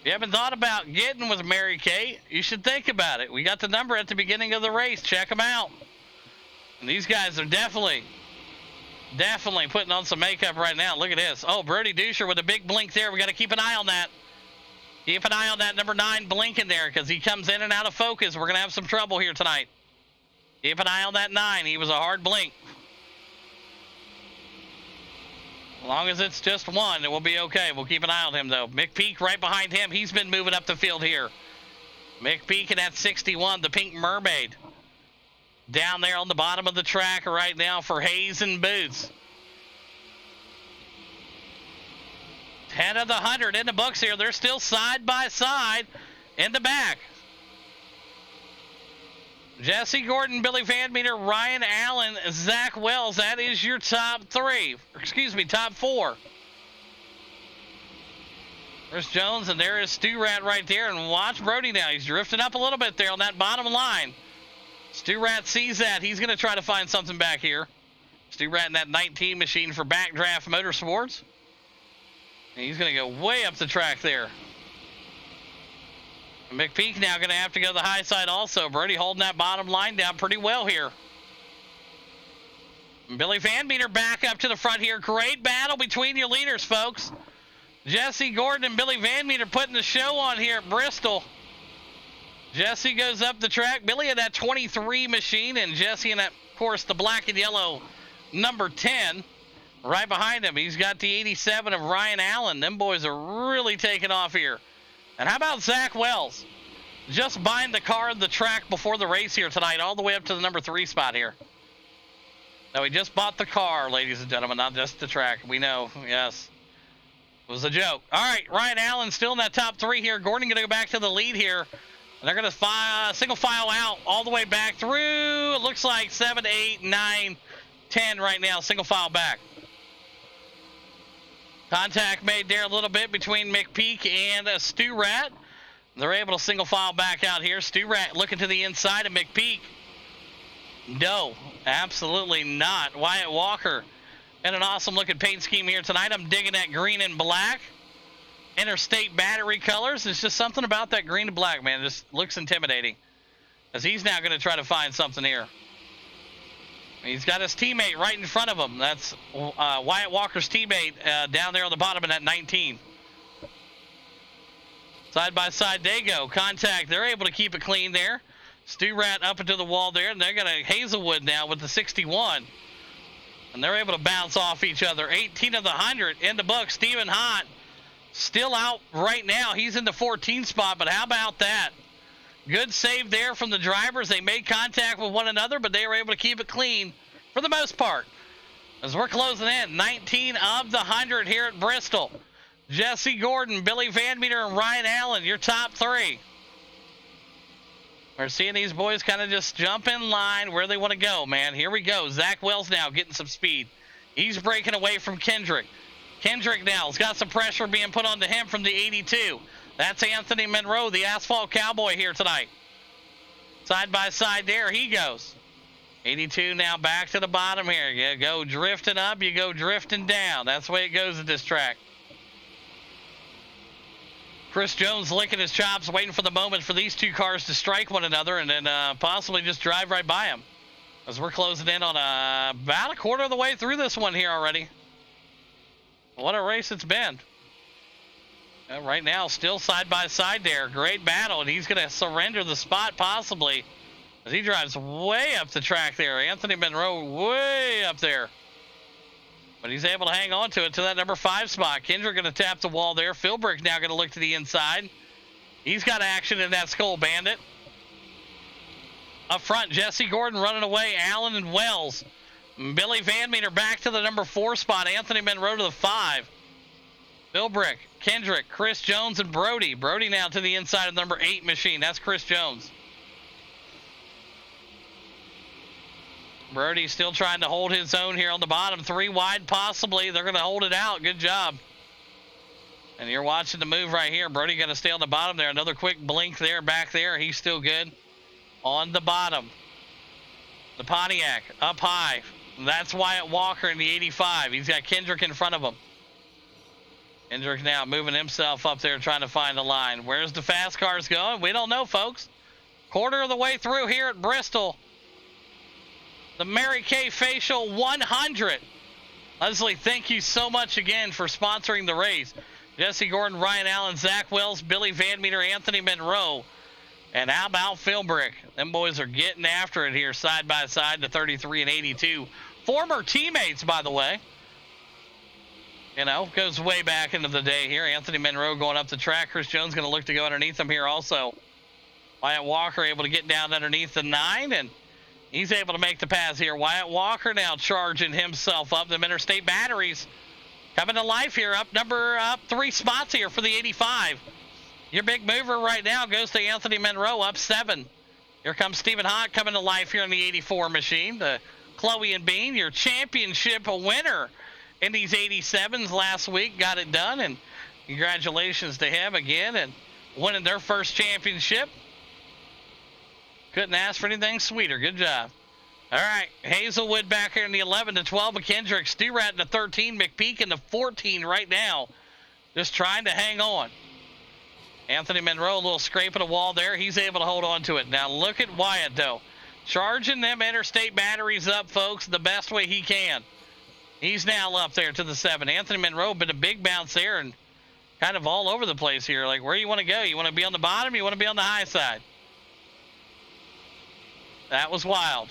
you haven't thought about getting with Mary Kay, you should think about it. We got the number at the beginning of the race. Check them out. And these guys are definitely putting on some makeup right now. Look at this. Oh, Brody Dusher with a big blink there. We got to keep an eye on that. Keep an eye on that number 9 blinking there because he comes in and out of focus. We're going to have some trouble here tonight. Keep an eye on that 9. He was a hard blink. As long as it's just 1, it will be okay. We'll keep an eye on him, though. McPeak right behind him. He's been moving up the field here. McPeak in that 61, the Pink Mermaid. Down there on the bottom of the track right now for Hayes and Boots. 10 of the 100 in the books here. They're still side by side in the back. Jesse Gordon, Billy Van Meter, Ryan Allen, Zach Wells. That is your top 3. Excuse me, top 4. There's Jones, and there is Stu Rat right there. And watch Brody now. He's drifting up a little bit there on that bottom line. Stu Rat sees that. He's going to try to find something back here. Stu Rat in that 19 machine for Backdraft Motorsports. And he's going to go way up the track there. And McPeak now going to have to go to the high side also. Brody holding that bottom line down pretty well here. And Billy Van Meter back up to the front here. Great battle between your leaders, folks. Jesse Gordon and Billy Van Meter putting the show on here at Bristol. Jesse goes up the track. Billy in that 23 machine, and Jesse in that, of course, the black and yellow number 10. Right behind him, he's got the 87 of Ryan Allen. Them boys are really taking off here. And how about Zach Wells? Just buying the car and the track before the race here tonight, all the way up to the number 3 spot here. No, he just bought the car, ladies and gentlemen, not just the track. We know, yes. It was a joke. All right, Ryan Allen still in that top 3 here. Gordon going to go back to the lead here. And they're going to single file out all the way back through. It looks like 7, 8, 9, 10 right now, single file back. Contact made there a little bit between McPeak and Stu Rat. They're able to single file back out here. Stu Rat looking to the inside of McPeak. No, absolutely not. Wyatt Walker and an awesome looking paint scheme here tonight. I'm digging that green and black. Interstate battery colors. It's just something about that green and black, man. It just looks intimidating. As he's now going to try to find something here. He's got his teammate right in front of him. That's Wyatt Walker's teammate down there on the bottom of that 19. Side by side they go. Contact. They're able to keep it clean there. Stu Rat up into the wall there. And they got a Hazelwood now with the 61. And they're able to bounce off each other. 18 of the 100 in the book. Stephen Hott still out right now. He's in the 14 spot. But how about that? Good save there from the drivers. They made contact with one another, but they were able to keep it clean for the most part. As we're closing in, 19 of the 100 here at Bristol. Jesse Gordon, Billy Van Meter, and Ryan Allen, your top 3. We're seeing these boys kind of just jump in line where they want to go, man. Here we go. Zach Wells now getting some speed. He's breaking away from Kendrick. Kendrick now has got some pressure being put onto him from the 82. That's Anthony Monroe, the Asphalt Cowboy here tonight. Side by side there, he goes. 82 now back to the bottom here. You go drifting up, you go drifting down. That's the way it goes at this track. Chris Jones licking his chops, waiting for the moment for these two cars to strike one another and then possibly just drive right by him. As we're closing in on about a quarter of the way through this one here already. What a race it's been. Right now, still side by side there. Great battle, and he's going to surrender the spot possibly as he drives way up the track there. Anthony Monroe way up there. But he's able to hang on to it to that number 5 spot. Kendrick going to tap the wall there. Philbrick now going to look to the inside. He's got action in that Skull Bandit. Up front, Jesse Gordon running away. Allen and Wells. Billy Van Meter back to the number 4 spot. Anthony Monroe to the 5. Philbrick, Kendrick, Chris Jones, and Brody. Brody now to the inside of number 8 machine. That's Chris Jones. Brody still trying to hold his own here on the bottom. 3 wide possibly. They're going to hold it out. Good job. And you're watching the move right here. Brody going to stay on the bottom there. Another quick blink there, back there. He's still good. On the bottom. The Pontiac up high. That's Wyatt Walker in the 85. He's got Kendrick in front of him. Kendrick now moving himself up there trying to find the line. Where's the fast cars going? We don't know, folks. Quarter of the way through here at Bristol. The Mary Kay Facial 100. Leslie, thank you so much again for sponsoring the race. Jesse Gordon, Ryan Allen, Zach Wells, Billy Van Meter, Anthony Monroe. And how about Philbrick? Them boys are getting after it here side by side, the 33 and 82. Former teammates, by the way. You know, goes way back into the day here. Anthony Monroe going up the track. Chris Jones going to look to go underneath him here also. Wyatt Walker able to get down underneath the 9, and he's able to make the pass here. Wyatt Walker now charging himself up. The Interstate batteries coming to life here. Up 3 spots here for the 85. Your big mover right now goes to Anthony Monroe, up 7. Here comes Stephen Hott coming to life here in the 84 machine. The Chloe and Bean, your championship winner in these 87s last week, got it done, and congratulations to him again and winning their first championship. Couldn't ask for anything sweeter. Good job. All right, Hazelwood back here in the 11 to 12. McKendrick, Stewart in the 13. McPeak in the 14 right now. Just trying to hang on. Anthony Monroe, a little scrape of the wall there. He's able to hold on to it. Now look at Wyatt, though. Charging them Interstate batteries up, folks, the best way he can. He's now up there to the 7. Anthony Monroe, but a big bounce there and kind of all over the place here. Like, where you want to go? You want to be on the bottom? You want to be on the high side? That was wild.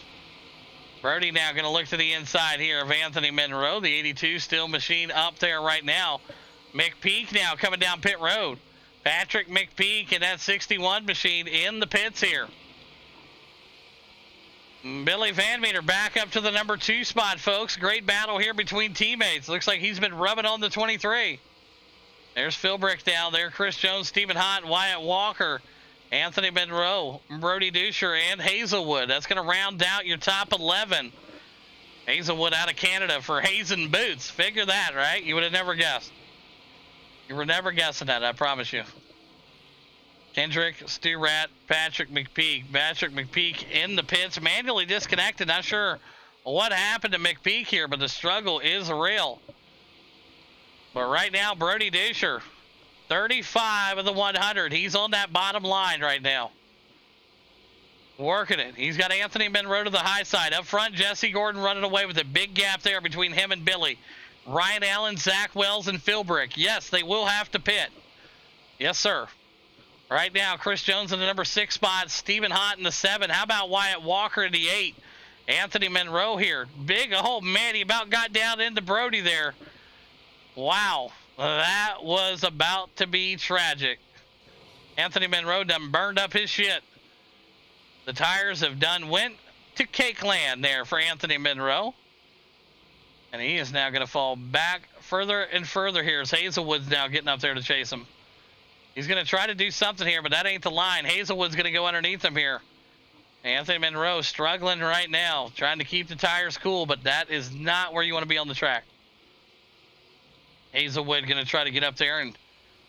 Brody now going to look to the inside here of Anthony Monroe. The 82 still machine up there right now. McPeak now coming down pit road. Patrick McPeak and that 61 machine in the pits here. Billy Van Meter back up to the number 2 spot, folks. Great battle here between teammates. Looks like he's been rubbing on the 23. There's Philbrick down there. Chris Jones, Stephen Hott, Wyatt Walker, Anthony Monroe, Brody Dusher, and Hazelwood. That's going to round out your top 11. Hazelwood out of Canada for Hazen Boots. Figure that, right? You would have never guessed. You were never guessing that, I promise you. Kendrick, Stu Rat, Patrick McPeak. Patrick McPeak in the pits, manually disconnected. Not sure what happened to McPeak here, but the struggle is real. But right now, Brody Dusher, 35 of the 100. He's on that bottom line right now. Working it. He's got Anthony Monroe to the high side. Up front, Jesse Gordon running away with a big gap there between him and Billy. Ryan Allen, Zach Wells, and Philbrick. Yes, they will have to pit. Yes, sir. Right now, Chris Jones in the number 6 spot. Stephen Hott in the 7. How about Wyatt Walker in the 8? Anthony Monroe here. Big, oh man, he about got down into Brody there. Wow, that was about to be tragic. Anthony Monroe done burned up his shit. The tires have done went to cake land there for Anthony Monroe. And he is now going to fall back further and further here as Hazelwood's now getting up there to chase him. He's going to try to do something here, but that ain't the line. Hazelwood's going to go underneath him here. Anthony Monroe struggling right now, trying to keep the tires cool, but that is not where you want to be on the track. Hazelwood going to try to get up there and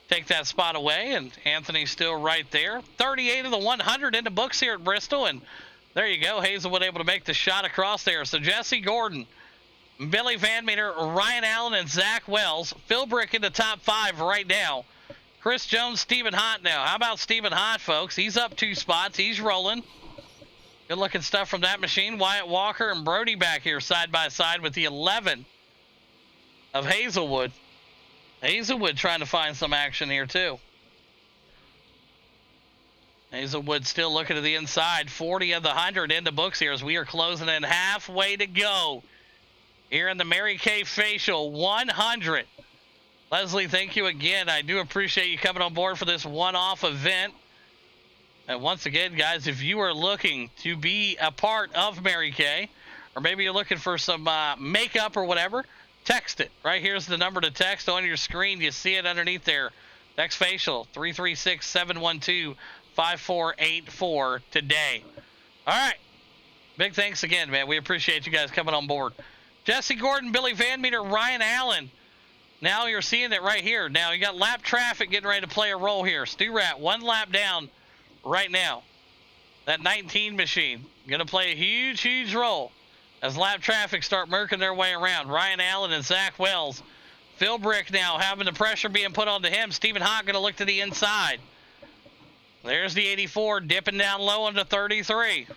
take that spot away, and Anthony's still right there. 38 of the 100 in the books here at Bristol, and there you go. Hazelwood able to make the shot across there. So Jesse Gordon, Billy Van Meter, Ryan Allen, and Zach Wells. Philbrick in the top 5 right now. Chris Jones, Stephen Hott now. How about Stephen Hott, folks? He's up 2 spots. He's rolling. Good-looking stuff from that machine. Wyatt Walker and Brody back here side by side with the 11 of Hazelwood. Hazelwood trying to find some action here, too. Hazelwood still looking to the inside. 40 of the 100 in the books here as we are closing in halfway to go here in the Mary Kay Facial 100. Leslie, thank you again. I do appreciate you coming on board for this one-off event. And once again, guys, if you are looking to be a part of Mary Kay, or maybe you're looking for some makeup or whatever, text it. Right here's the number to text on your screen. You see it underneath there. Next Facial, 336-712-5484 today. All right. Big thanks again, man. We appreciate you guys coming on board. Jesse Gordon, Billy Van Meter, Ryan Allen. Now you're seeing it right here. Now you got lap traffic getting ready to play a role here. Stu Rat, 1 lap down right now. That 19 machine going to play a huge, huge role as lap traffic start murking their way around. Ryan Allen and Zach Wells. Philbrick now having the pressure being put onto him. Stephen Hott going to look to the inside. There's the 84 dipping down low into 33.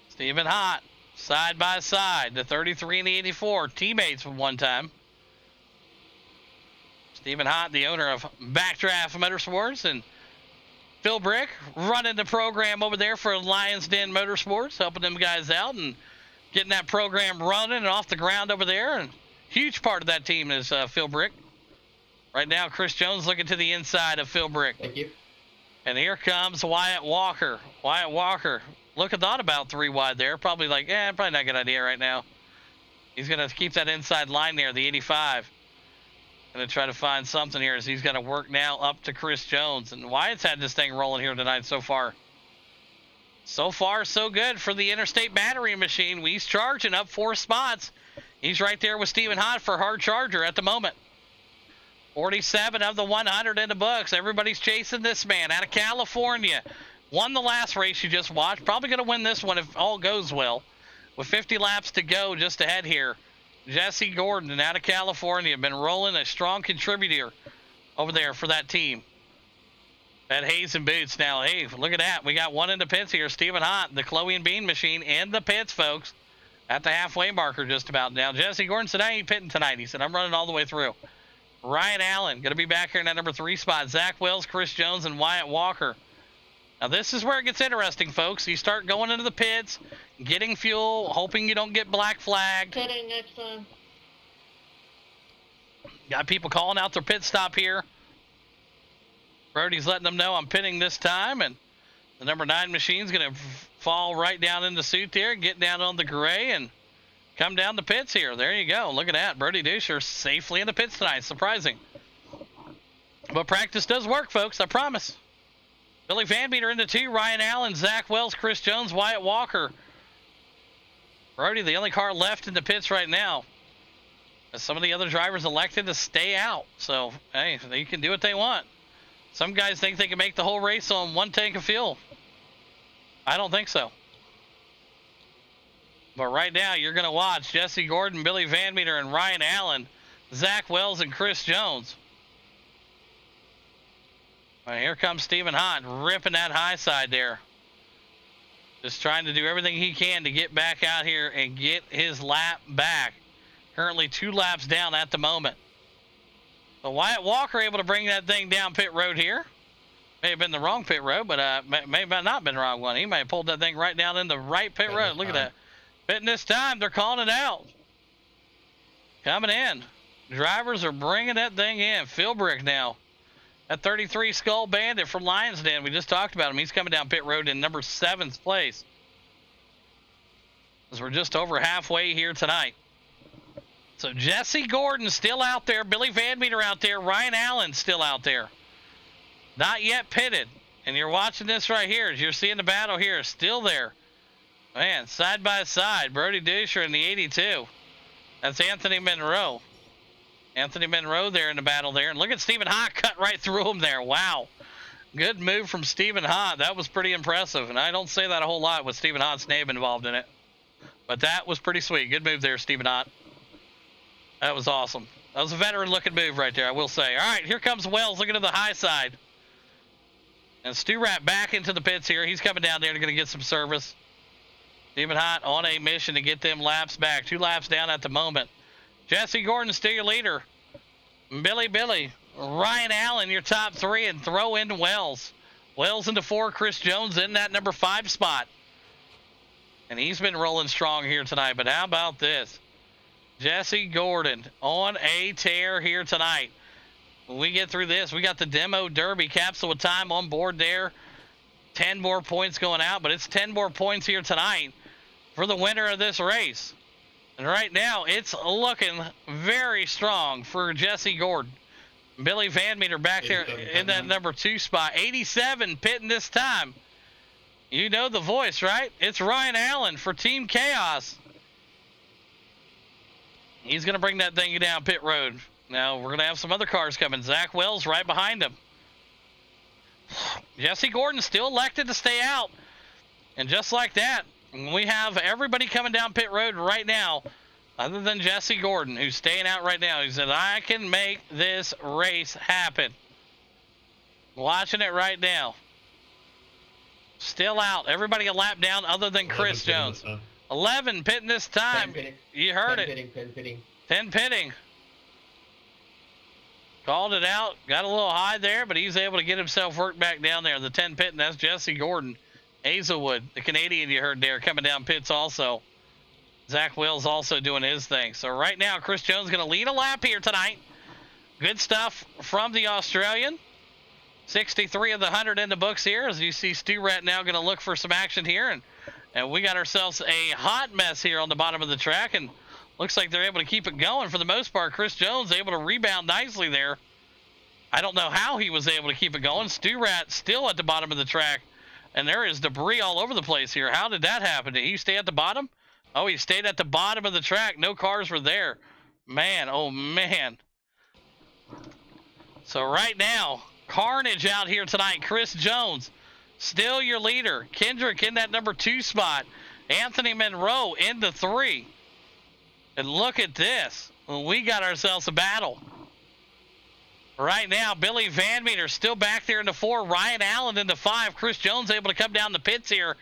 Stephen Hott. Side by side, the 33 and the 84, teammates from one time. Stephen Hott, the owner of Backdraft Motorsports, and Philbrick running the program over there for Lions Den Motorsports, helping them guys out and getting that program running and off the ground over there. And huge part of that team is Philbrick. Right now, Chris Jones looking to the inside of Philbrick. Thank you. And here comes Wyatt Walker. Wyatt Walker. Thought about 3 wide there. Probably like, probably not a good idea right now. He's going to keep that inside line there, the 85. Going to try to find something here as he's got to work now up to Chris Jones. And Wyatt's had this thing rolling here tonight so far. So far, so good for the Interstate battery machine. He's charging up 4 spots. He's right there with Stephen Hott for hard charger at the moment. 47 of the 100 in the books. Everybody's chasing this man out of California. Won the last race you just watched. Probably going to win this one if all goes well. With 50 laps to go just ahead here. Jesse Gordon out of California. Been rolling, a strong contributor over there for that team. At Hayes and Boots now. Hey, look at that. We got one in the pits here. Stephen Hott, the Chloe and Bean machine in the pits, folks. At the halfway marker just about now. Jesse Gordon said, I ain't pitting tonight. He said, I'm running all the way through. Ryan Allen going to be back here in that number 3 spot. Zach Wells, Chris Jones, and Wyatt Walker. Now, this is where it gets interesting, folks. You start going into the pits, getting fuel, hoping you don't get black flagged. Pitting next time. Got people calling out their pit stop here. Brody's letting them know I'm pitting this time, and the number 9 machine's going to fall right down in the suit there, get down on the gray, and come down the pits here. There you go. Look at that. Brody Duscher safely in the pits tonight. Surprising. But practice does work, folks. I promise. Billy Van Meter into 2. Ryan Allen, Zach Wells, Chris Jones, Wyatt Walker. Brody, the only car left in the pits right now. As some of the other drivers elected to stay out. So, hey, they can do what they want. Some guys think they can make the whole race on 1 tank of fuel. I don't think so. But right now, you're going to watch Jesse Gordon, Billy Van Meter, and Ryan Allen, Zach Wells, and Chris Jones. All right, here comes Stephen Hott, ripping that high side there. Just trying to do everything he can to get back out here and get his lap back. Currently 2 laps down at the moment. So Wyatt Walker able to bring that thing down pit road here. May have been the wrong pit road, but may have not been the wrong one. He may have pulled that thing right down in the right pit road. Look at that. Pitting this time, they're calling it out. Coming in. Drivers are bringing that thing in. Philbrick now. That 33 Skull Bandit from Lions Den. We just talked about him. He's coming down pit road in number 7th place. As we're just over halfway here tonight. So Jesse Gordon still out there. Billy Van Meter out there. Ryan Allen still out there. Not yet pitted. And you're watching this right here. As you're seeing the battle here. Still there. Man, side by side. Brody Duscher in the 82. That's Anthony Monroe. Anthony Monroe there in the battle there. And look at Stephen Hott cut right through him there. Wow. Good move from Stephen Hott. That was pretty impressive. And I don't say that a whole lot with Stephen Hott's name involved in it. But that was pretty sweet. Good move there, Stephen Hott. That was awesome. That was a veteran-looking move right there, I will say. All right, here comes Wells looking to the high side. And Stu Rat back into the pits here. He's coming down there to get some service. Stephen Hott on a mission to get them laps back. 2 laps down at the moment. Jesse Gordon still your leader. Billy. Ryan Allen, your top 3, and throw in Wells. Wells into 4. Chris Jones in that number 5 spot. And he's been rolling strong here tonight. But how about this? Jesse Gordon on a tear here tonight. When we get through this, we got the Demo Derby capsule with time on board there. 10 more points going out, but it's 10 more points here tonight for the winner of this race. And right now, it's looking very strong for Jesse Gordon. Billy Van Meter back there in that number 2 spot. 87 pitting this time. You know the voice, right? It's Ryan Allen for Team Chaos. He's going to bring that thing down pit road. Now, we're going to have some other cars coming. Zach Wells right behind him. Jesse Gordon still elected to stay out. And just like that, we have everybody coming down pit road right now, other than Jesse Gordon, who's staying out right now. He said, I can make this race happen. Watching it right now. Still out. Everybody a lap down other than Chris Jones. 11 pitting this time. You heard it. 10 pitting. Called it out. Got a little high there, but he's able to get himself worked back down there. The 10 pitting, that's Jesse Gordon. Hazelwood, the Canadian you heard there, coming down pits also. Zach Wells also doing his thing. So right now, Chris Jones going to lead a lap here tonight. Good stuff from the Australian. 63 of the 100 in the books here. As you see, Stu Rat now going to look for some action here. And we got ourselves a hot mess here on the bottom of the track. And looks like they're able to keep it going for the most part. Chris Jones able to rebound nicely there. I don't know how he was able to keep it going. Stu Rat still at the bottom of the track. And there is debris all over the place here. How did that happen? Did he stay at the bottom? Oh, he stayed at the bottom of the track. No cars were there. Man, oh man. So right now, carnage out here tonight. Chris Jones still your leader. Kendrick in that number 2 spot. Anthony Monroe into 3. And look at this. We got ourselves a battle. Right now, Billy Van Meter still back there into 4. Ryan Allen into 5. Chris Jones able to come down the pits here.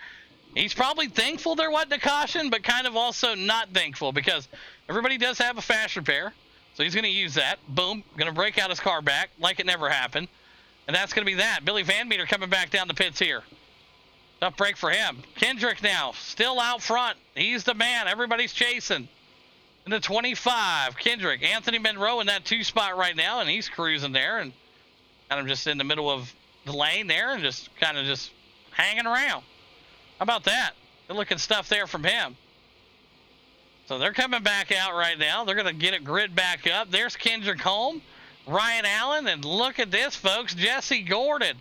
He's probably thankful there wasn't a caution, but kind of also not thankful because everybody does have a fast repair. So he's going to use that. Boom. Going to break out his car back like it never happened. And that's going to be that. Billy Van Meter coming back down the pits here. Tough break for him. Kendrick now still out front. He's the man. Everybody's chasing. In the 25, Kendrick. Anthony Monroe in that 2 spot right now, and he's cruising there and kind of just in the middle of the lane there and just kind of just hanging around. How about that? Good looking stuff there from him. So they're coming back out right now. They're going to get it grid back up. There's Kendrick Holm, Ryan Allen, and look at this, folks. Jesse Gordon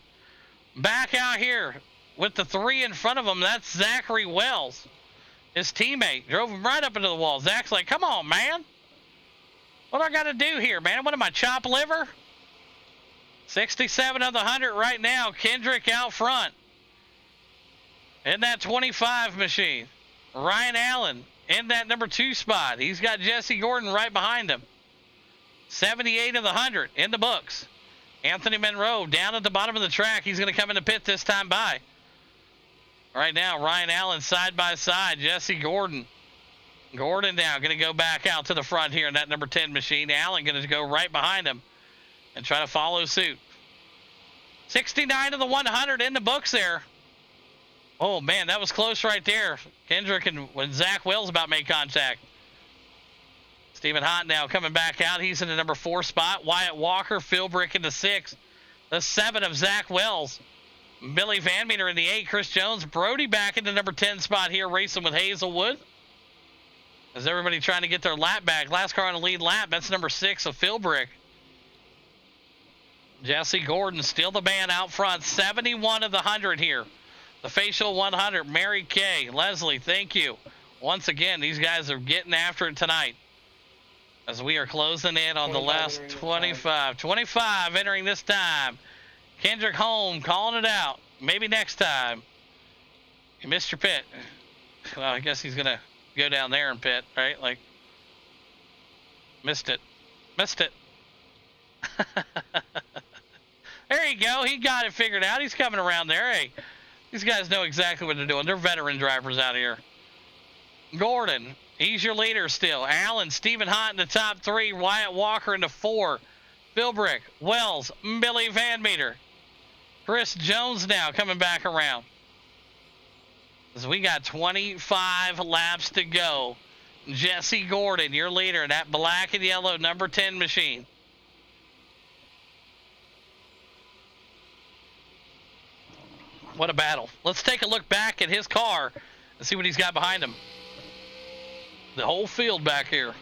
back out here with the 3 in front of him. That's Zachary Wells. His teammate drove him right up into the wall. Zach's like, come on, man. What do I got to do here, man? What am I, chop liver? 67 of the 100 right now. Kendrick out front. In that 25 machine. Ryan Allen in that number 2 spot. He's got Jesse Gordon right behind him. 78 of the 100 in the books. Anthony Monroe down at the bottom of the track. He's going to come in the pit this time by. Right now, Ryan Allen side by side. Jesse Gordon. Gordon now going to go back out to the front here in that number 10 machine. Allen going to go right behind him and try to follow suit. 69 of the 100 in the books there. Oh, man, that was close right there. Kendrick and when Zach Wells about made contact. Stephen Hott now coming back out. He's in the number 4 spot. Wyatt Walker, Philbrick in the 6. The 7 of Zach Wells. Billy Van Meter in the 8. Chris Jones. Brody back in the number 10 spot here racing with Hazelwood. As everybody trying to get their lap back. Last car on the lead lap. That's number 6 of Philbrick. Jesse Gordon still the man out front. 71 of the 100 here. The facial 100. Mary Kay. Leslie, thank you. Once again, these guys are getting after it tonight. As we are closing in on the last 25. 25 entering this time. Kendrick Holm calling it out. Maybe next time. You missed your pit. Well, I guess he's going to go down there and pit, right? Like, missed it. Missed it. There you go. He got it figured out. He's coming around there. Hey, these guys know exactly what they're doing. They're veteran drivers out here. Gordon, he's your leader still. Allen, Stephen Hott in the top 3. Wyatt Walker in the 4. Philbrick, Wells, Billy Van Meter. Chris Jones now coming back around. As we got 25 laps to go. Jesse Gordon, your leader, that black and yellow number 10 machine. What a battle. Let's take a look back at his car and see what he's got behind him. The whole field back here.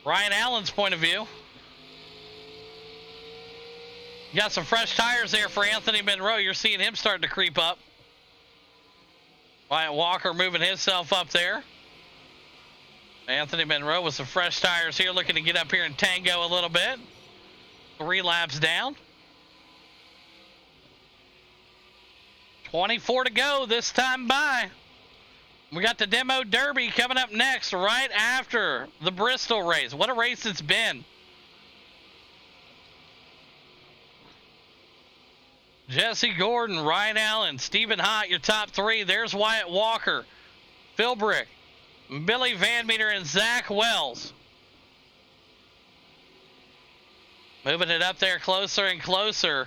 Ryan Allen's point of view. You got some fresh tires there for Anthony Monroe. You're seeing him starting to creep up. Wyatt Walker moving himself up there. Anthony Monroe with some fresh tires here, looking to get up here and tango a little bit. 3 laps down. 24 to go this time by. We got the Demo Derby coming up next, right after the Bristol race. What a race it's been. Jesse Gordon, Ryan Allen, Stephen Hott, your top 3. There's Wyatt Walker, Philbrick, Billy Van Meter, and Zach Wells. Moving it up there closer and closer.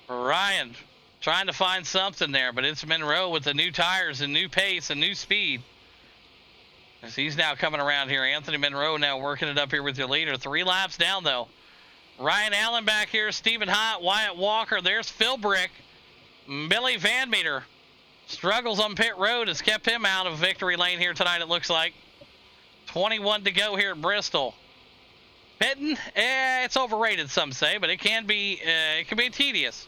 Ryan trying to find something there, but it's Monroe with the new tires and new pace and new speed. As he's now coming around here. Anthony Monroe now working it up here with your leader. 3 laps down, though. Ryan Allen back here, Stephen Hott, Wyatt Walker. There's Philbrick. Billy Van Meter struggles on pit road, has kept him out of victory lane here tonight, it looks like. 21 to go here at Bristol. Pitting, it's overrated, some say, but it can be tedious.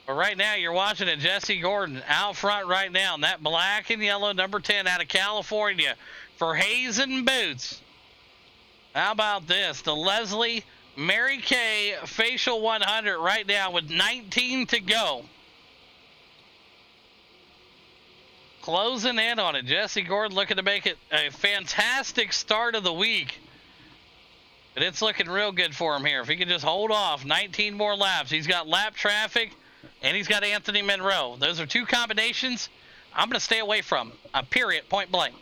But right now, you're watching it. Jesse Gordon out front right now. And that black and yellow number 10 out of California for Hazen Boots. How about this? The Leslie Mary Kay Facial 100 right now with 19 to go. Closing in on it. Jesse Gordon looking to make it a fantastic start of the week. But it's looking real good for him here. If he can just hold off 19 more laps. He's got lap traffic, and he's got Anthony Monroe. Those are two combinations I'm going to stay away from. Period. Point blank.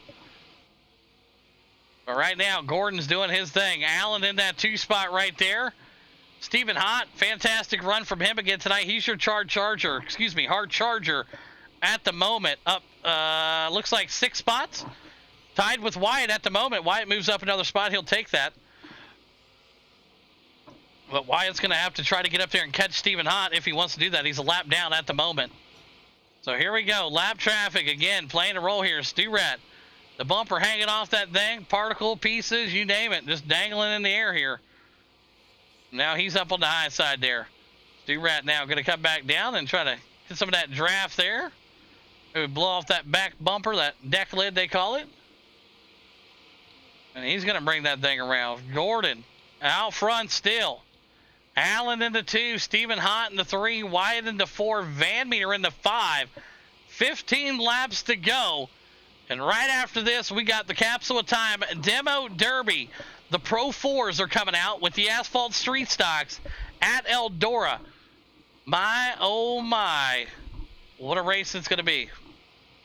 But right now, Gordon's doing his thing. Allen in that 2 spot right there. Stephen Hott, fantastic run from him again tonight. He's your hard charger at the moment. Up, looks like 6 spots. Tied with Wyatt at the moment. Wyatt moves up another spot. He'll take that. But Wyatt's going to have to try to get up there and catch Stephen Hott if he wants to do that. He's a lap down at the moment. So here we go. Lap traffic again, playing a role here. Stu Rat. The bumper hanging off that thing. Particle pieces, you name it. Just dangling in the air here. Now he's up on the high side there. Stu Rat now going to come back down and try to get some of that draft there. Maybe blow off that back bumper, that deck lid they call it. And he's going to bring that thing around. Gordon out front still. Allen into 2, Stephen Hott into 3, Wyatt into 4, Van Meter into 5. 15 laps to go. And right after this, we got the capsule of time demo derby. The Pro 4s are coming out with the asphalt street stocks at Eldora. My, oh my. What a race it's going to be.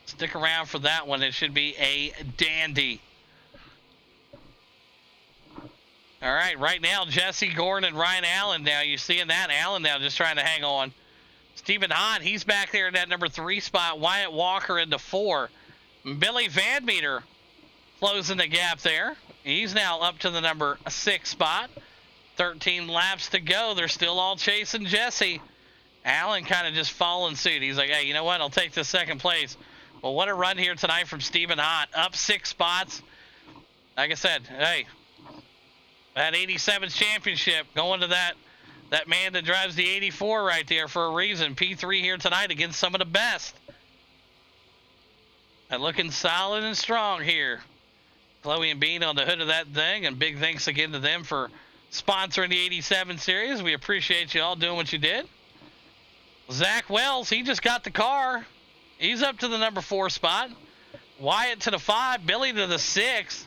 Stick around for that one. It should be a dandy. All right now, Jesse Gordon and Ryan Allen now. You're seeing that. Allen now just trying to hang on. Stephen Hott, he's back there in that number 3 spot. Wyatt Walker into 4. Billy Van Meter closing the gap there. He's now up to the number 6 spot. 13 laps to go. They're still all chasing Jesse. Allen kind of just following suit. He's like, hey, you know what? I'll take the 2nd place. Well, what a run here tonight from Stephen Hott. Up 6 spots. Like I said, hey, that 87's championship going to that man that drives the 84 right there for a reason. P3 here tonight against some of the best. And looking solid and strong here. Chloe and Bean on the hood of that thing. And big thanks again to them for sponsoring the 87 series. We appreciate you all doing what you did. Zach Wells, he just got the car. He's up to the number 4 spot. Wyatt to the 5. Billy to the 6.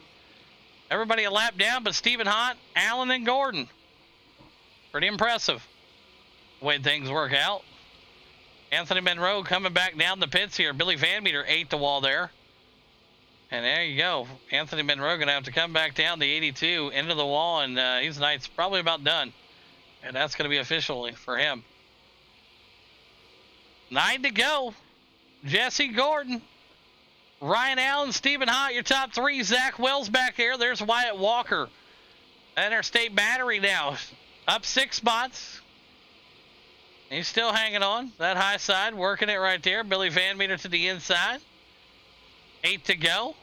Everybody a lap down but Stephen Hott, Allen, and Gordon. Pretty impressive the way things work out. Anthony Monroe coming back down the pits here. Billy Van Meter ate the wall there. And there you go. Anthony Monroe going to have to come back down the 82 into the wall, and his night's probably about done. And that's going to be officially for him. 9 to go. Jesse Gordon. Ryan Allen, Stephen Hott, your top 3. Zach Wells back there. There's Wyatt Walker. Interstate battery now. Up 6 spots. He's still hanging on. That high side, working it right there. Billy Van Meter to the inside. 8 to go.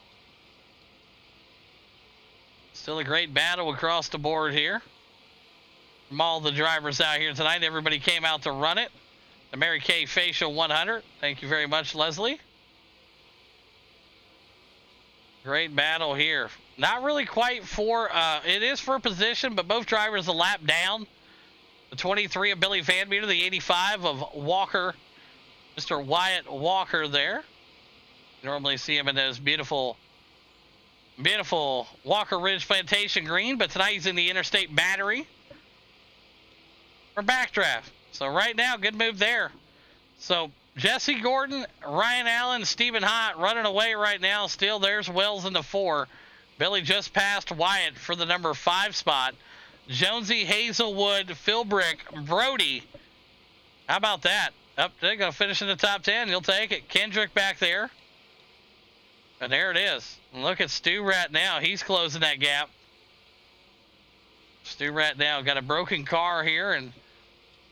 Still a great battle across the board here. From all the drivers out here tonight, everybody came out to run it. The Mary Kay Facial 100. Thank you very much, Leslie. Great battle here. Not really quite for, it is for position, but both drivers a lap down. The 23 of Billy Van Meter, the 85 of Walker, Mr. Wyatt Walker there. You normally see him in those beautiful, beautiful Walker Ridge Plantation green, but tonight he's in the Interstate battery for backdraft. So right now, good move there. So Jesse Gordon, Ryan Allen, Stephen Hott running away right now. Still, there's Wells in the 4. Billy just passed Wyatt for the number 5 spot. Jonesy, Hazelwood, Philbrick, Brody. How about that? Up, they're going to finish in the top 10. He'll take it. Kendrick back there. And there it is. And look at Stu Rat now. He's closing that gap. Stu Rat now got a broken car here, and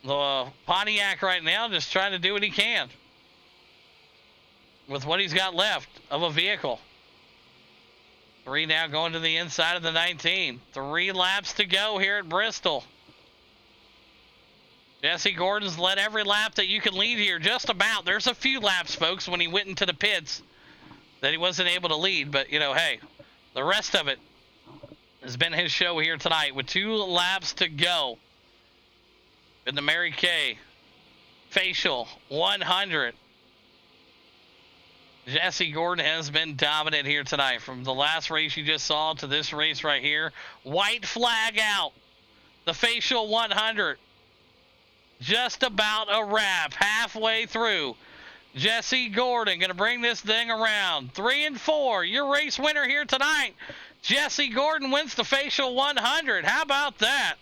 the Pontiac right now just trying to do what he can with what he's got left of a vehicle. 3 now going to the inside of the 19. 3 laps to go here at Bristol. Jesse Gordon's led every lap that you can lead here, just about. There's a few laps, folks, when he went into the pits that he wasn't able to lead. But, you know, hey, the rest of it, has been his show here tonight with 2 laps to go in the Mary Kay Facial 100. Jesse Gordon has been dominant here tonight. From the last race you just saw to this race right here. White flag out. The Facial 100. Just about a wrap. Halfway through. Jesse Gordon going to bring this thing around. 3 and 4. Your race winner here tonight. Jesse Gordon wins the Facial 100. How about that?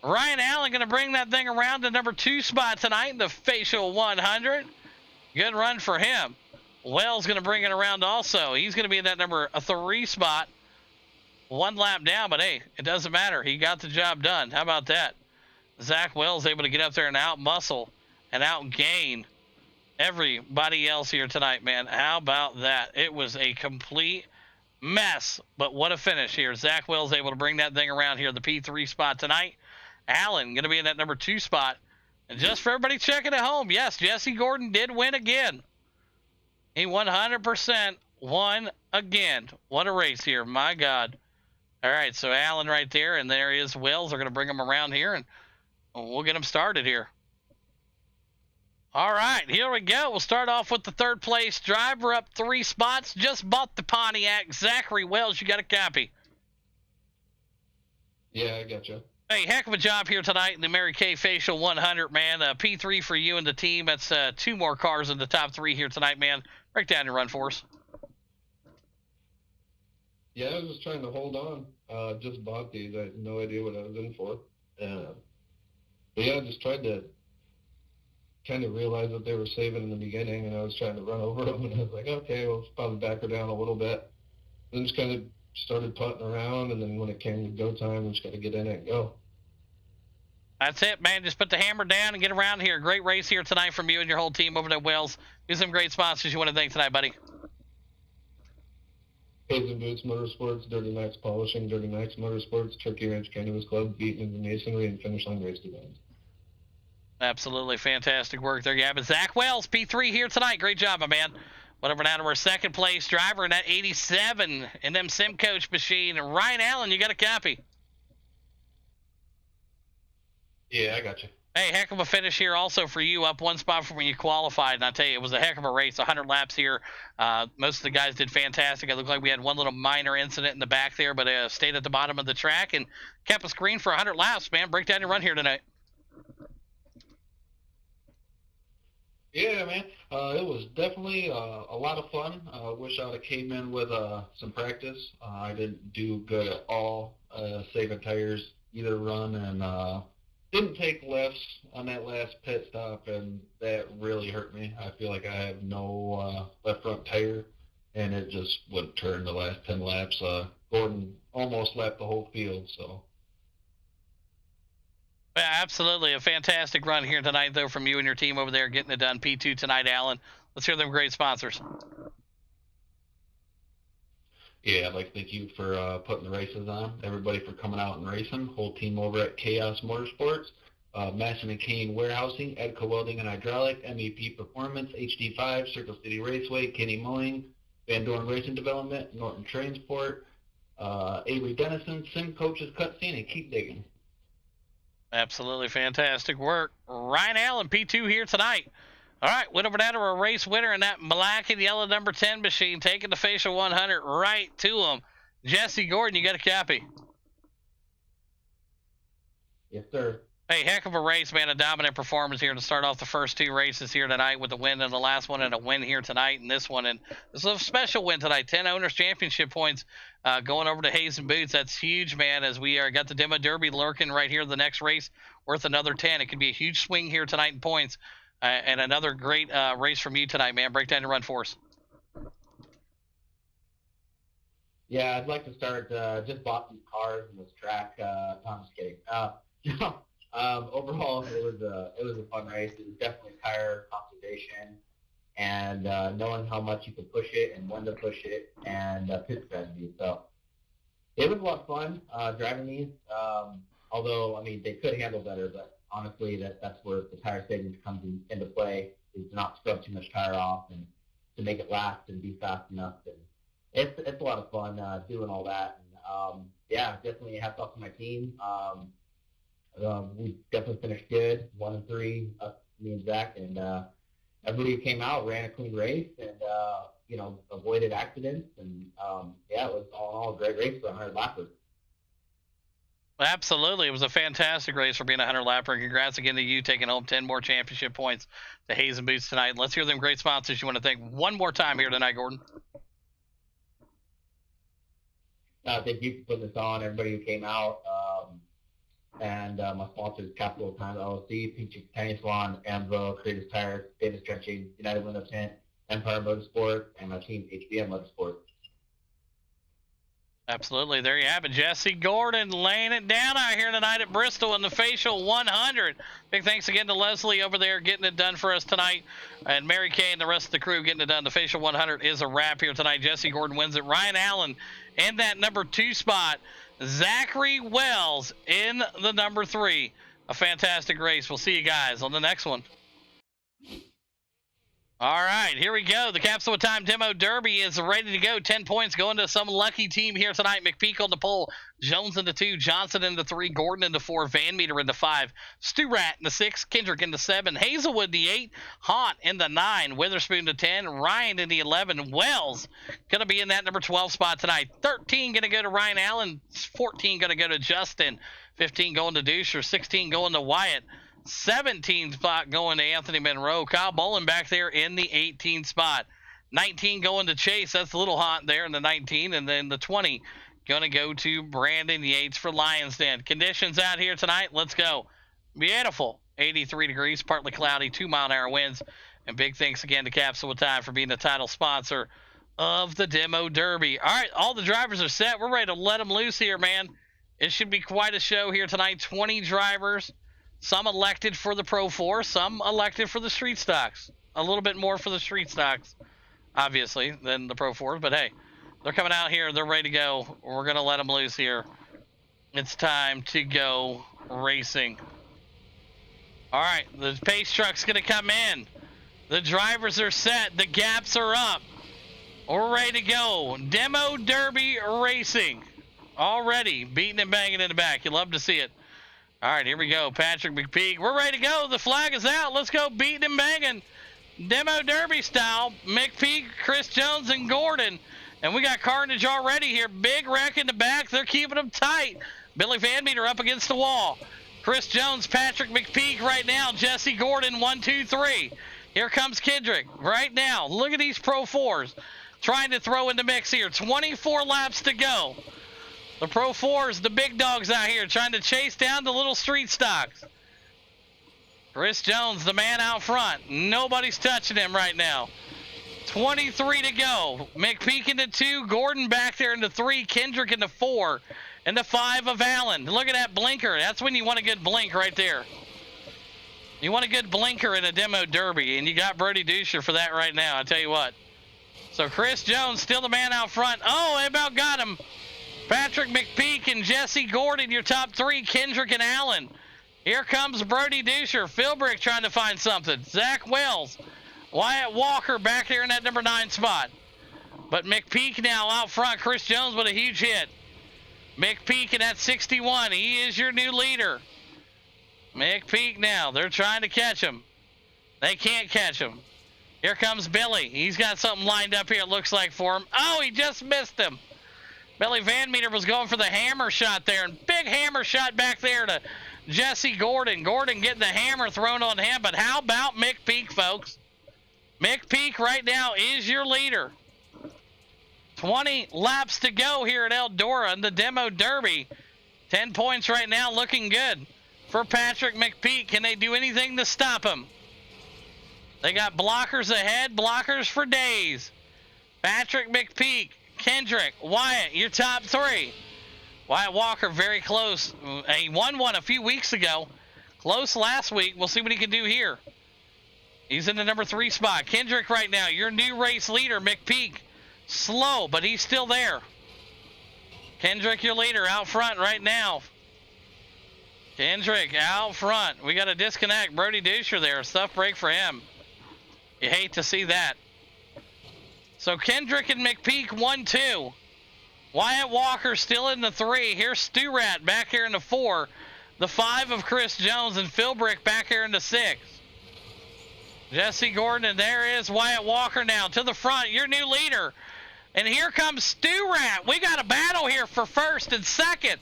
Ryan Allen going to bring that thing around to number 2 spot tonight in the Facial 100. Good run for him. Wells going to bring it around also. He's going to be in that number 3 spot. 1 lap down, but hey, it doesn't matter. He got the job done. How about that? Zach Wells able to get up there and out-muscle and out-gain everybody else here tonight, man. How about that? It was a complete mess, but what a finish here. Zach Wells able to bring that thing around here, the P3 spot tonight. Allen going to be in that number 2 spot. And just for everybody checking at home, yes, Jesse Gordon did win again. He 100% won again. What a race here. My God. All right, so Allen right there, and there is Wells. They're going to bring him around here, and we'll get him started here. All right, here we go. We'll start off with the 3rd place driver up 3 spots. Just bought the Pontiac. Zachary Wells, you got a copy. Yeah, I gotcha. Hey, heck of a job here tonight in the Mary Kay Facial 100, man. P3 for you and the team. That's 2 more cars in the top 3 here tonight, man. Break down your run for us. Yeah, I was just trying to hold on. Just bought these. I had no idea what I was in for. But yeah, I just tried to kind of realize that they were saving in the beginning, and I was trying to run over them, and I was like, okay, well, probably back her down a little bit. Then just kind of started putting around, and then when it came to go time, I just got to get in it and go. That's it, man. Just put the hammer down and get around here. Great race here tonight from you and your whole team over at Wells. Do some great sponsors you want to thank tonight, buddy. Hayes and Boots Motorsports, Dirty Max Polishing, Dirty Max Motorsports, Turkey Ranch Cannabis Club, Beaton and Masonry, and Finish Line Race Designs. Absolutely fantastic work there. You have it. Zach Wells, P3 here tonight. Great job, my man. Whatever now to our 2nd place driver in that 87 in them Sim Coach machine. Ryan Allen, you got a copy. Yeah, I got you. Hey, heck of a finish here also for you, up 1 spot from when you qualified. And I tell you, it was a heck of a race, 100 laps here. Most of the guys did fantastic. It looked like we had one little minor incident in the back there, but stayed at the bottom of the track and kept us green for 100 laps, man. Break down your run here tonight. Yeah, man. It was definitely a lot of fun. I wish I would have came in with some practice. I didn't do good at all saving tires either run, and didn't take lifts on that last pit stop, and that really hurt me. I feel like I have no left front tire, and it just wouldn't turn the last 10 laps. Gordon almost lapped the whole field, so. Yeah, absolutely. A fantastic run here tonight, though, from you and your team over there getting it done. P2 tonight, Allen. Let's hear them great sponsors. Yeah, I'd like to thank you for putting the races on, everybody for coming out and racing, whole team over at Chaos Motorsports, Masson & Kane Warehousing, Edco Welding and Hydraulic, MEP Performance, HD5, Circle City Raceway, Kenny Mowing, Van Dorn Racing Development, Norton Transport, Avery Dennison, Sim Coaches Cutscene, and Keep Digging. Absolutely fantastic work. Ryan Allen, P2 here tonight. All right, went over down to a race winner in that black and yellow number 10 machine, taking the Facial 100 right to him. Jesse Gordon, you got a copy? Yes, sir. Hey, heck of a race, man. A dominant performance here to start off the first 2 races here tonight with a win in the last one and a win here tonight in this one. And this is a special win tonight, 10 Owners Championship points going over to Hayes and Boots. That's huge, man, as we got the Demo Derby lurking right here the next race worth another 10. It could be a huge swing here tonight in points. And another great race from you tonight, man. Break down your run for us. Yeah, I'd like to start, just bought these cars and this track. No, I'm just kidding. Overall, it was a fun race. It was definitely tire conservation and knowing how much you could push it and when to push it and pit strategy. So it was a lot of fun driving these. Although, I mean, they could handle better, but honestly, that's where the tire savings comes into play, is to not scrub too much tire off and to make it last and be fast enough. And it's a lot of fun doing all that. yeah, definitely hats off to my team. We definitely finished good, 1-3, me and Zach, and everybody who came out ran a clean race and, you know, avoided accidents. And, yeah, it was all in all a great race for a 100 lapper. Absolutely. It was a fantastic race for being a 100 lapper. And congrats again to you taking home 10 more championship points to Hayes and Boots tonight. Let's hear them great sponsors you want to thank one more time here tonight, Gordon. Thank you for putting this on, everybody who came out. And my sponsors, Capital Times LLC, Pink Tanny Salon, Amvo, Creative Tires, Davis Trenching, United Window Tint, Empire Motorsport, and my team, HBM Motorsport. Absolutely. There you have it. Jesse Gordon laying it down out here tonight at Bristol in the Facial 100. Big thanks again to Leslie over there getting it done for us tonight. And Mary Kay and the rest of the crew getting it done. The Facial 100 is a wrap here tonight. Jesse Gordon wins it. Ryan Allen in that number 2 spot. Zachary Wells in the number 3. A fantastic race. We'll see you guys on the next one. All right, here we go. The Capsule Time Demo Derby is ready to go. 10 points going to some lucky team here tonight. McPeak on the pole, Jones into 2, Johnson into 3, Gordon into 4, Van Meter into 5, Stu Rat into 6, Kendrick into 7, Hazelwood the 8, Haunt in the 9, Witherspoon to 10, Ryan in the 11, Wells going to be in that number 12 spot tonight. 13 going to go to Ryan Allen, 14 going to go to Justin, 15 going to Dusher, 16 going to Wyatt, 17 spot going to Anthony Monroe. Kyle Bolin back there in the 18 spot. 19 going to Chase. That's a little hot there in the 19. And then the 20 going to go to Brandon Yates for Lions Den. Conditions out here tonight. Let's go. Beautiful. 83 degrees, partly cloudy, 2-mile-an-hour winds. And big thanks again to Capsule Time for being the title sponsor of the Demo Derby. All right, all the drivers are set. We're ready to let them loose here, man. It should be quite a show here tonight. 20 drivers. Some elected for the Pro 4, some elected for the Street Stocks. A little bit more for the Street Stocks, obviously, than the Pro 4s. But, hey, they're coming out here. They're ready to go. We're going to let them loose here. It's time to go racing. All right, the pace truck's going to come in. The drivers are set. The gaps are up. We're ready to go. Demo Derby Racing. Already beating and banging in the back. You love to see it. All right, here we go. Patrick McPeak. We're ready to go. The flag is out. Let's go beating and banging. Demo Derby style. McPeak, Chris Jones, and Gordon. And we got carnage already here. Big wreck in the back. They're keeping them tight. Billy Van Meter up against the wall. Chris Jones, Patrick McPeak right now. Jesse Gordon, 1, 2, 3. Here comes Kendrick right now. Look at these Pro 4s trying to throw in the mix here. 24 laps to go. The Pro 4s, the big dogs out here trying to chase down the little Street Stocks. Chris Jones, the man out front. Nobody's touching him right now. 23 to go. McPeak into 2, Gordon back there into 3, Kendrick into 4, and the 5 of Allen. Look at that blinker. That's when you want a good blink right there. You want a good blinker in a Demo Derby, and you got Brody Dusher for that right now, I tell you what. So Chris Jones still the man out front. Oh, they about got him. Patrick McPeak and Jesse Gordon, your top 3, Kendrick and Allen. Here comes Brody Dusher. Philbrick trying to find something. Zach Wells. Wyatt Walker back there in that number 9 spot. But McPeak now out front. Chris Jones with a huge hit. McPeak in that 61. He is your new leader. McPeak now. They're trying to catch him. They can't catch him. Here comes Billy. He's got something lined up here, it looks like, for him. Oh, he just missed him. Billy Van Meter was going for the hammer shot there, and big hammer shot back there to Jesse Gordon. Gordon getting the hammer thrown on him, but how about McPeak, folks? McPeak right now is your leader. 20 laps to go here at Eldora in the Demo Derby. 10 points right now, looking good for Patrick McPeak. Can they do anything to stop him? They got blockers ahead, blockers for days. Patrick McPeak. Kendrick, Wyatt, your top 3. Wyatt Walker very close. He won one a few weeks ago. Close last week. We'll see what he can do here. He's in the number 3 spot. Kendrick right now, your new race leader. McPeak, slow, but he's still there. Kendrick, your leader, out front right now. Kendrick out front. We got a disconnect. Brody Dusher there. Stuff break for him. You hate to see that. So Kendrick and McPeak 1-2. Wyatt Walker still in the 3. Here's Stu Rat back here in the 4. The 5 of Chris Jones and Phil Brick back here in the 6. Jesse Gordon, and there is Wyatt Walker now to the front, your new leader. And here comes Stu Rat. We got a battle here for first and second.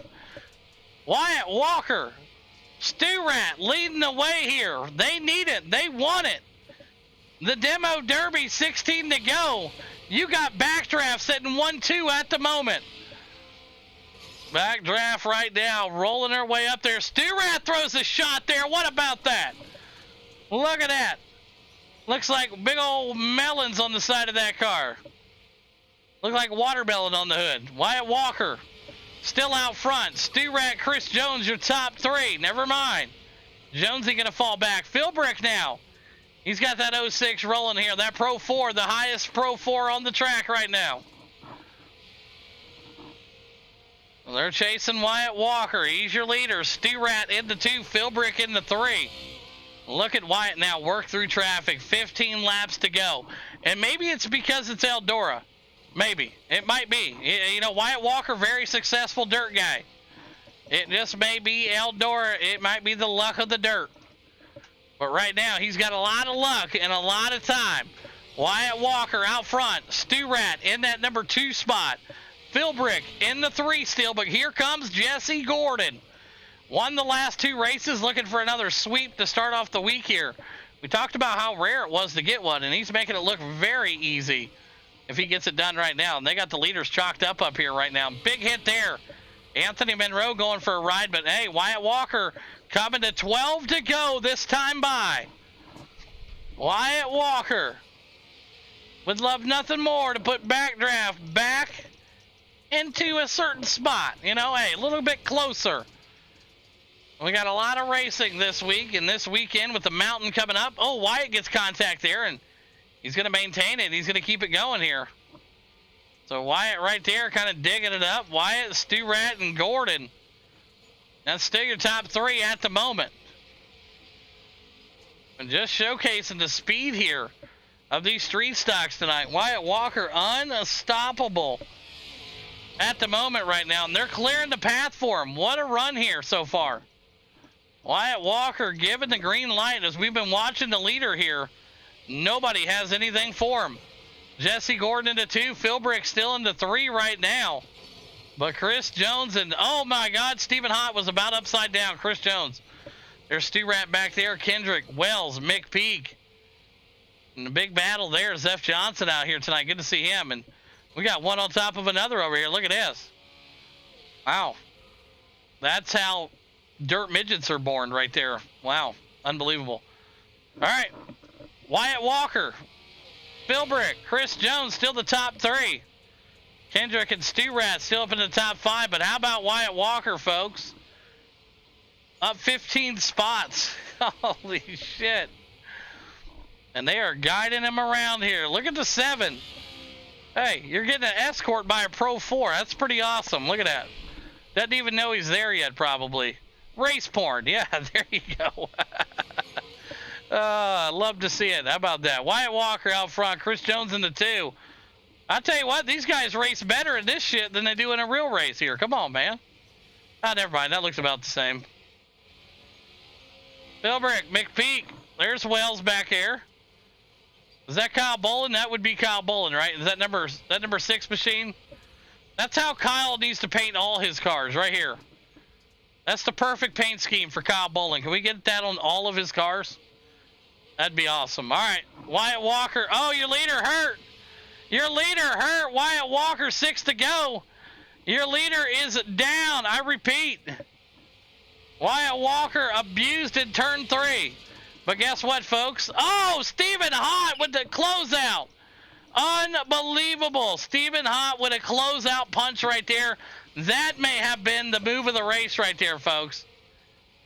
Wyatt Walker, Stu Rat leading the way here. They need it. They want it. The Demo Derby, 16 to go. You got Backdraft sitting 1-2 at the moment. Backdraft right now, rolling her way up there. Stu Rat throws a shot there. What about that? Look at that. Looks like big old melons on the side of that car. Look like watermelon on the hood. Wyatt Walker still out front. Stu Rat, Chris Jones, your top 3. Never mind. Jonesy going to fall back. Phil Brick now. He's got that 06 rolling here. That Pro 4, the highest Pro 4 on the track right now. Well, they're chasing Wyatt Walker. He's your leader. Stu Rat in the 2, Phil Brick in the 3. Look at Wyatt now work through traffic. 15 laps to go. And maybe it's because it's Eldora. Maybe. It might be. You know, Wyatt Walker, very successful dirt guy. It just may be Eldora. It might be the luck of the dirt. But right now, he's got a lot of luck and a lot of time. Wyatt Walker out front. Stu Rat in that number 2 spot. Phil Brick in the 3 still, but here comes Jesse Gordon. Won the last 2 races, looking for another sweep to start off the week here. We talked about how rare it was to get one, and he's making it look very easy if he gets it done right now. And they got the leaders chalked up here right now. Big hit there. Anthony Monroe going for a ride, but hey, Wyatt Walker coming to 12 to go this time by. Wyatt Walker would love nothing more to put Backdraft back into a certain spot. You know, hey, a little bit closer. We got a lot of racing this week and this weekend with the mountain coming up. Oh, Wyatt gets contact there, and he's going to maintain it. He's going to keep it going here. So Wyatt right there kind of digging it up. Wyatt, Stu Rat, and Gordon. That's still your top 3 at the moment. And just showcasing the speed here of these street stocks tonight. Wyatt Walker unstoppable at the moment right now. And they're clearing the path for him. What a run here so far. Wyatt Walker given the green light as we've been watching the leader here. Nobody has anything for him. Jesse Gordon into 2. Phil Brick still into 3 right now. But Chris Jones and, oh my God, Stephen Hott was about upside down. Chris Jones. There's Stu Rat back there. Kendrick, Wells, Mick Peak. And the big battle there is Zeph Johnson out here tonight. Good to see him. And we got one on top of another over here. Look at this. Wow. That's how dirt midgets are born right there. Wow. Unbelievable. All right. Wyatt Walker. Phil Brick. Chris Jones still the top 3. Kendrick and Stu Rat still up in the top 5. But how about Wyatt Walker, folks? Up 15 spots. Holy shit. And they are guiding him around here. Look at the 7. Hey, you're getting an escort by a Pro 4. That's pretty awesome. Look at that. Doesn't even know he's there yet, probably. Race porn. Yeah, there you go. Love to see it. How about that? Wyatt Walker out front. Chris Jones in the 2. I'll tell you what, these guys race better in this shit than they do in a real race here. Come on, man. Ah, never mind. That looks about the same. Phil Brick, McPeak. There's Wells back here. Is that Kyle Bolin? That would be Kyle Bolin, right? Is that number 6 machine? That's how Kyle needs to paint all his cars, right here. That's the perfect paint scheme for Kyle Bolin. Can we get that on all of his cars? That'd be awesome. All right, Wyatt Walker. Oh, your leader hurt. Your leader hurt. Wyatt Walker, 6 to go. Your leader is down. I repeat. Wyatt Walker abused in turn 3. But guess what, folks? Oh, Stephen Hott with the closeout. Unbelievable. Stephen Hott with a closeout punch right there. That may have been the move of the race right there, folks.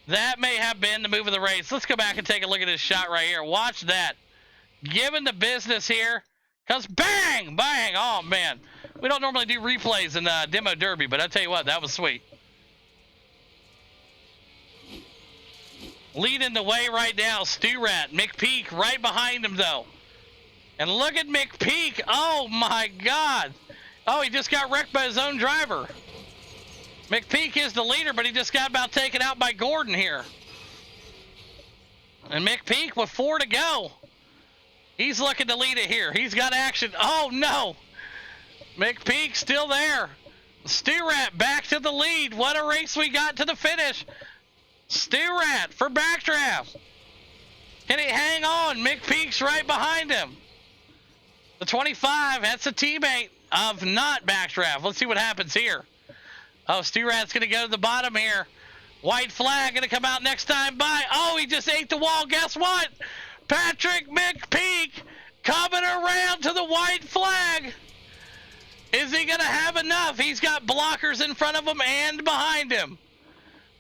That may have been the move of the race. Let's go back and take a look at this shot right here. Watch that. Given the business here. Because bang, bang. Oh, man. We don't normally do replays in Demo Derby, but I tell you what, that was sweet. Leading the way right now, Stu Rat. McPeak right behind him, though. And look at McPeak. Oh, my God. Oh, he just got wrecked by his own driver. McPeak is the leader, but he just got about taken out by Gordon here. And McPeak with 4 to go. He's looking to lead it here. He's got action. Oh, no. McPeak still there. Stu-Rat back to the lead. What a race we got to the finish. Stu-Rat for Backdraft. Can he hang on? McPeak's right behind him. The 25, that's a teammate of not Backdraft. Let's see what happens here. Oh, Stu-Rat's going to go to the bottom here. White flag going to come out next time by. Oh, he just ate the wall. Guess what? Patrick McPeak coming around to the white flag. Is he going to have enough? He's got blockers in front of him and behind him.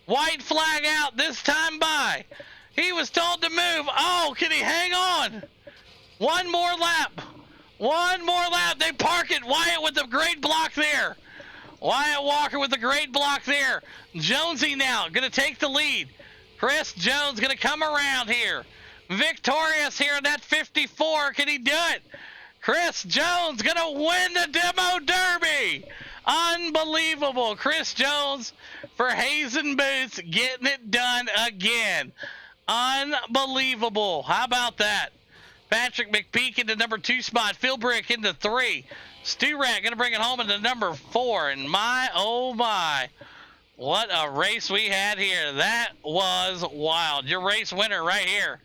White flag out this time by. He was told to move. Oh, can he hang on? One more lap. One more lap. They park it. Wyatt with the great block there. Wyatt Walker with the great block there. Jonesy now going to take the lead. Chris Jones going to come around here. Victorious here in that 54. Can he do it? Chris Jones going to win the Demo Derby. Unbelievable. Chris Jones for Hazen Boots getting it done again. Unbelievable. How about that? Patrick McPeak into number 2 spot. Philbrick into 3. Stu-Rat going to bring it home into number 4. And my, oh my, what a race we had here. That was wild. Your race winner right here.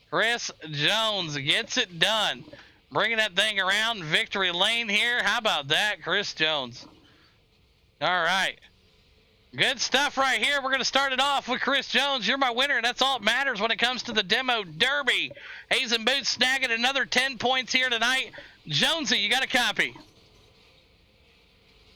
Chris Jones gets it done. Bringing that thing around victory lane here. How about that, Chris Jones? All right. Good stuff right here. We're going to start it off with Chris Jones. You're my winner, and that's all that matters when it comes to the Demo Derby. Hazen Boots snagging another 10 points here tonight. Jonesy, you got a copy?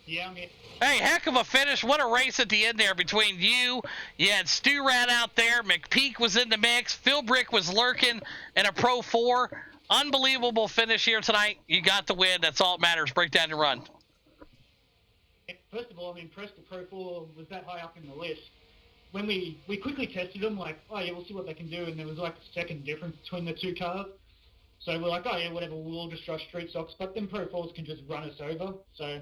Yeah, I'm here. Hey, heck of a finish. What a race at the end there between you. You had Stu-Rat out there. McPeak was in the mix. Philbrick was lurking in a Pro 4. Unbelievable finish here tonight. You got the win. That's all that matters. Break down your run. First of all, I'm impressed the Pro 4 was that high up in the list. When we quickly tested them, like, oh yeah, we'll see what they can do, and there was like a second difference between the two cars. So we're like, oh yeah, whatever, we'll just rush street stocks, but then Pro 4s can just run us over. So,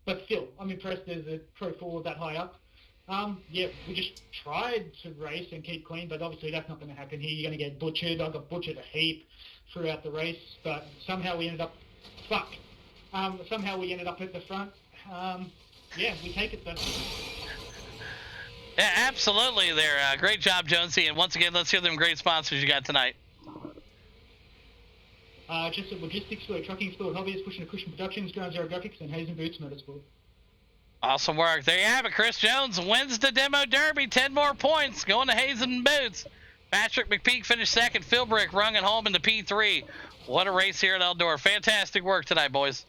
but still, I'm impressed there's a Pro 4 that high up. Yeah, we just tried to race and keep clean, but obviously that's not going to happen here. You're going to get butchered. I got butchered a heap throughout the race, but somehow we ended up, somehow we ended up at the front. Yeah, we take it though. Yeah, absolutely there. Great job, Jonesy. And once again, let's hear them great sponsors you got tonight. Just a logistics for trucking sport hobbyist, pushing a cushion productions, Ground Zero Graphics, and Hazen Boots Motorsport. Awesome work. There you have it. Chris Jones wins the Demo Derby. 10 more points going to Hazen Boots. Patrick McPeak finished second. Philbrick rung it home into P3. What a race here at Eldor. Fantastic work tonight, boys.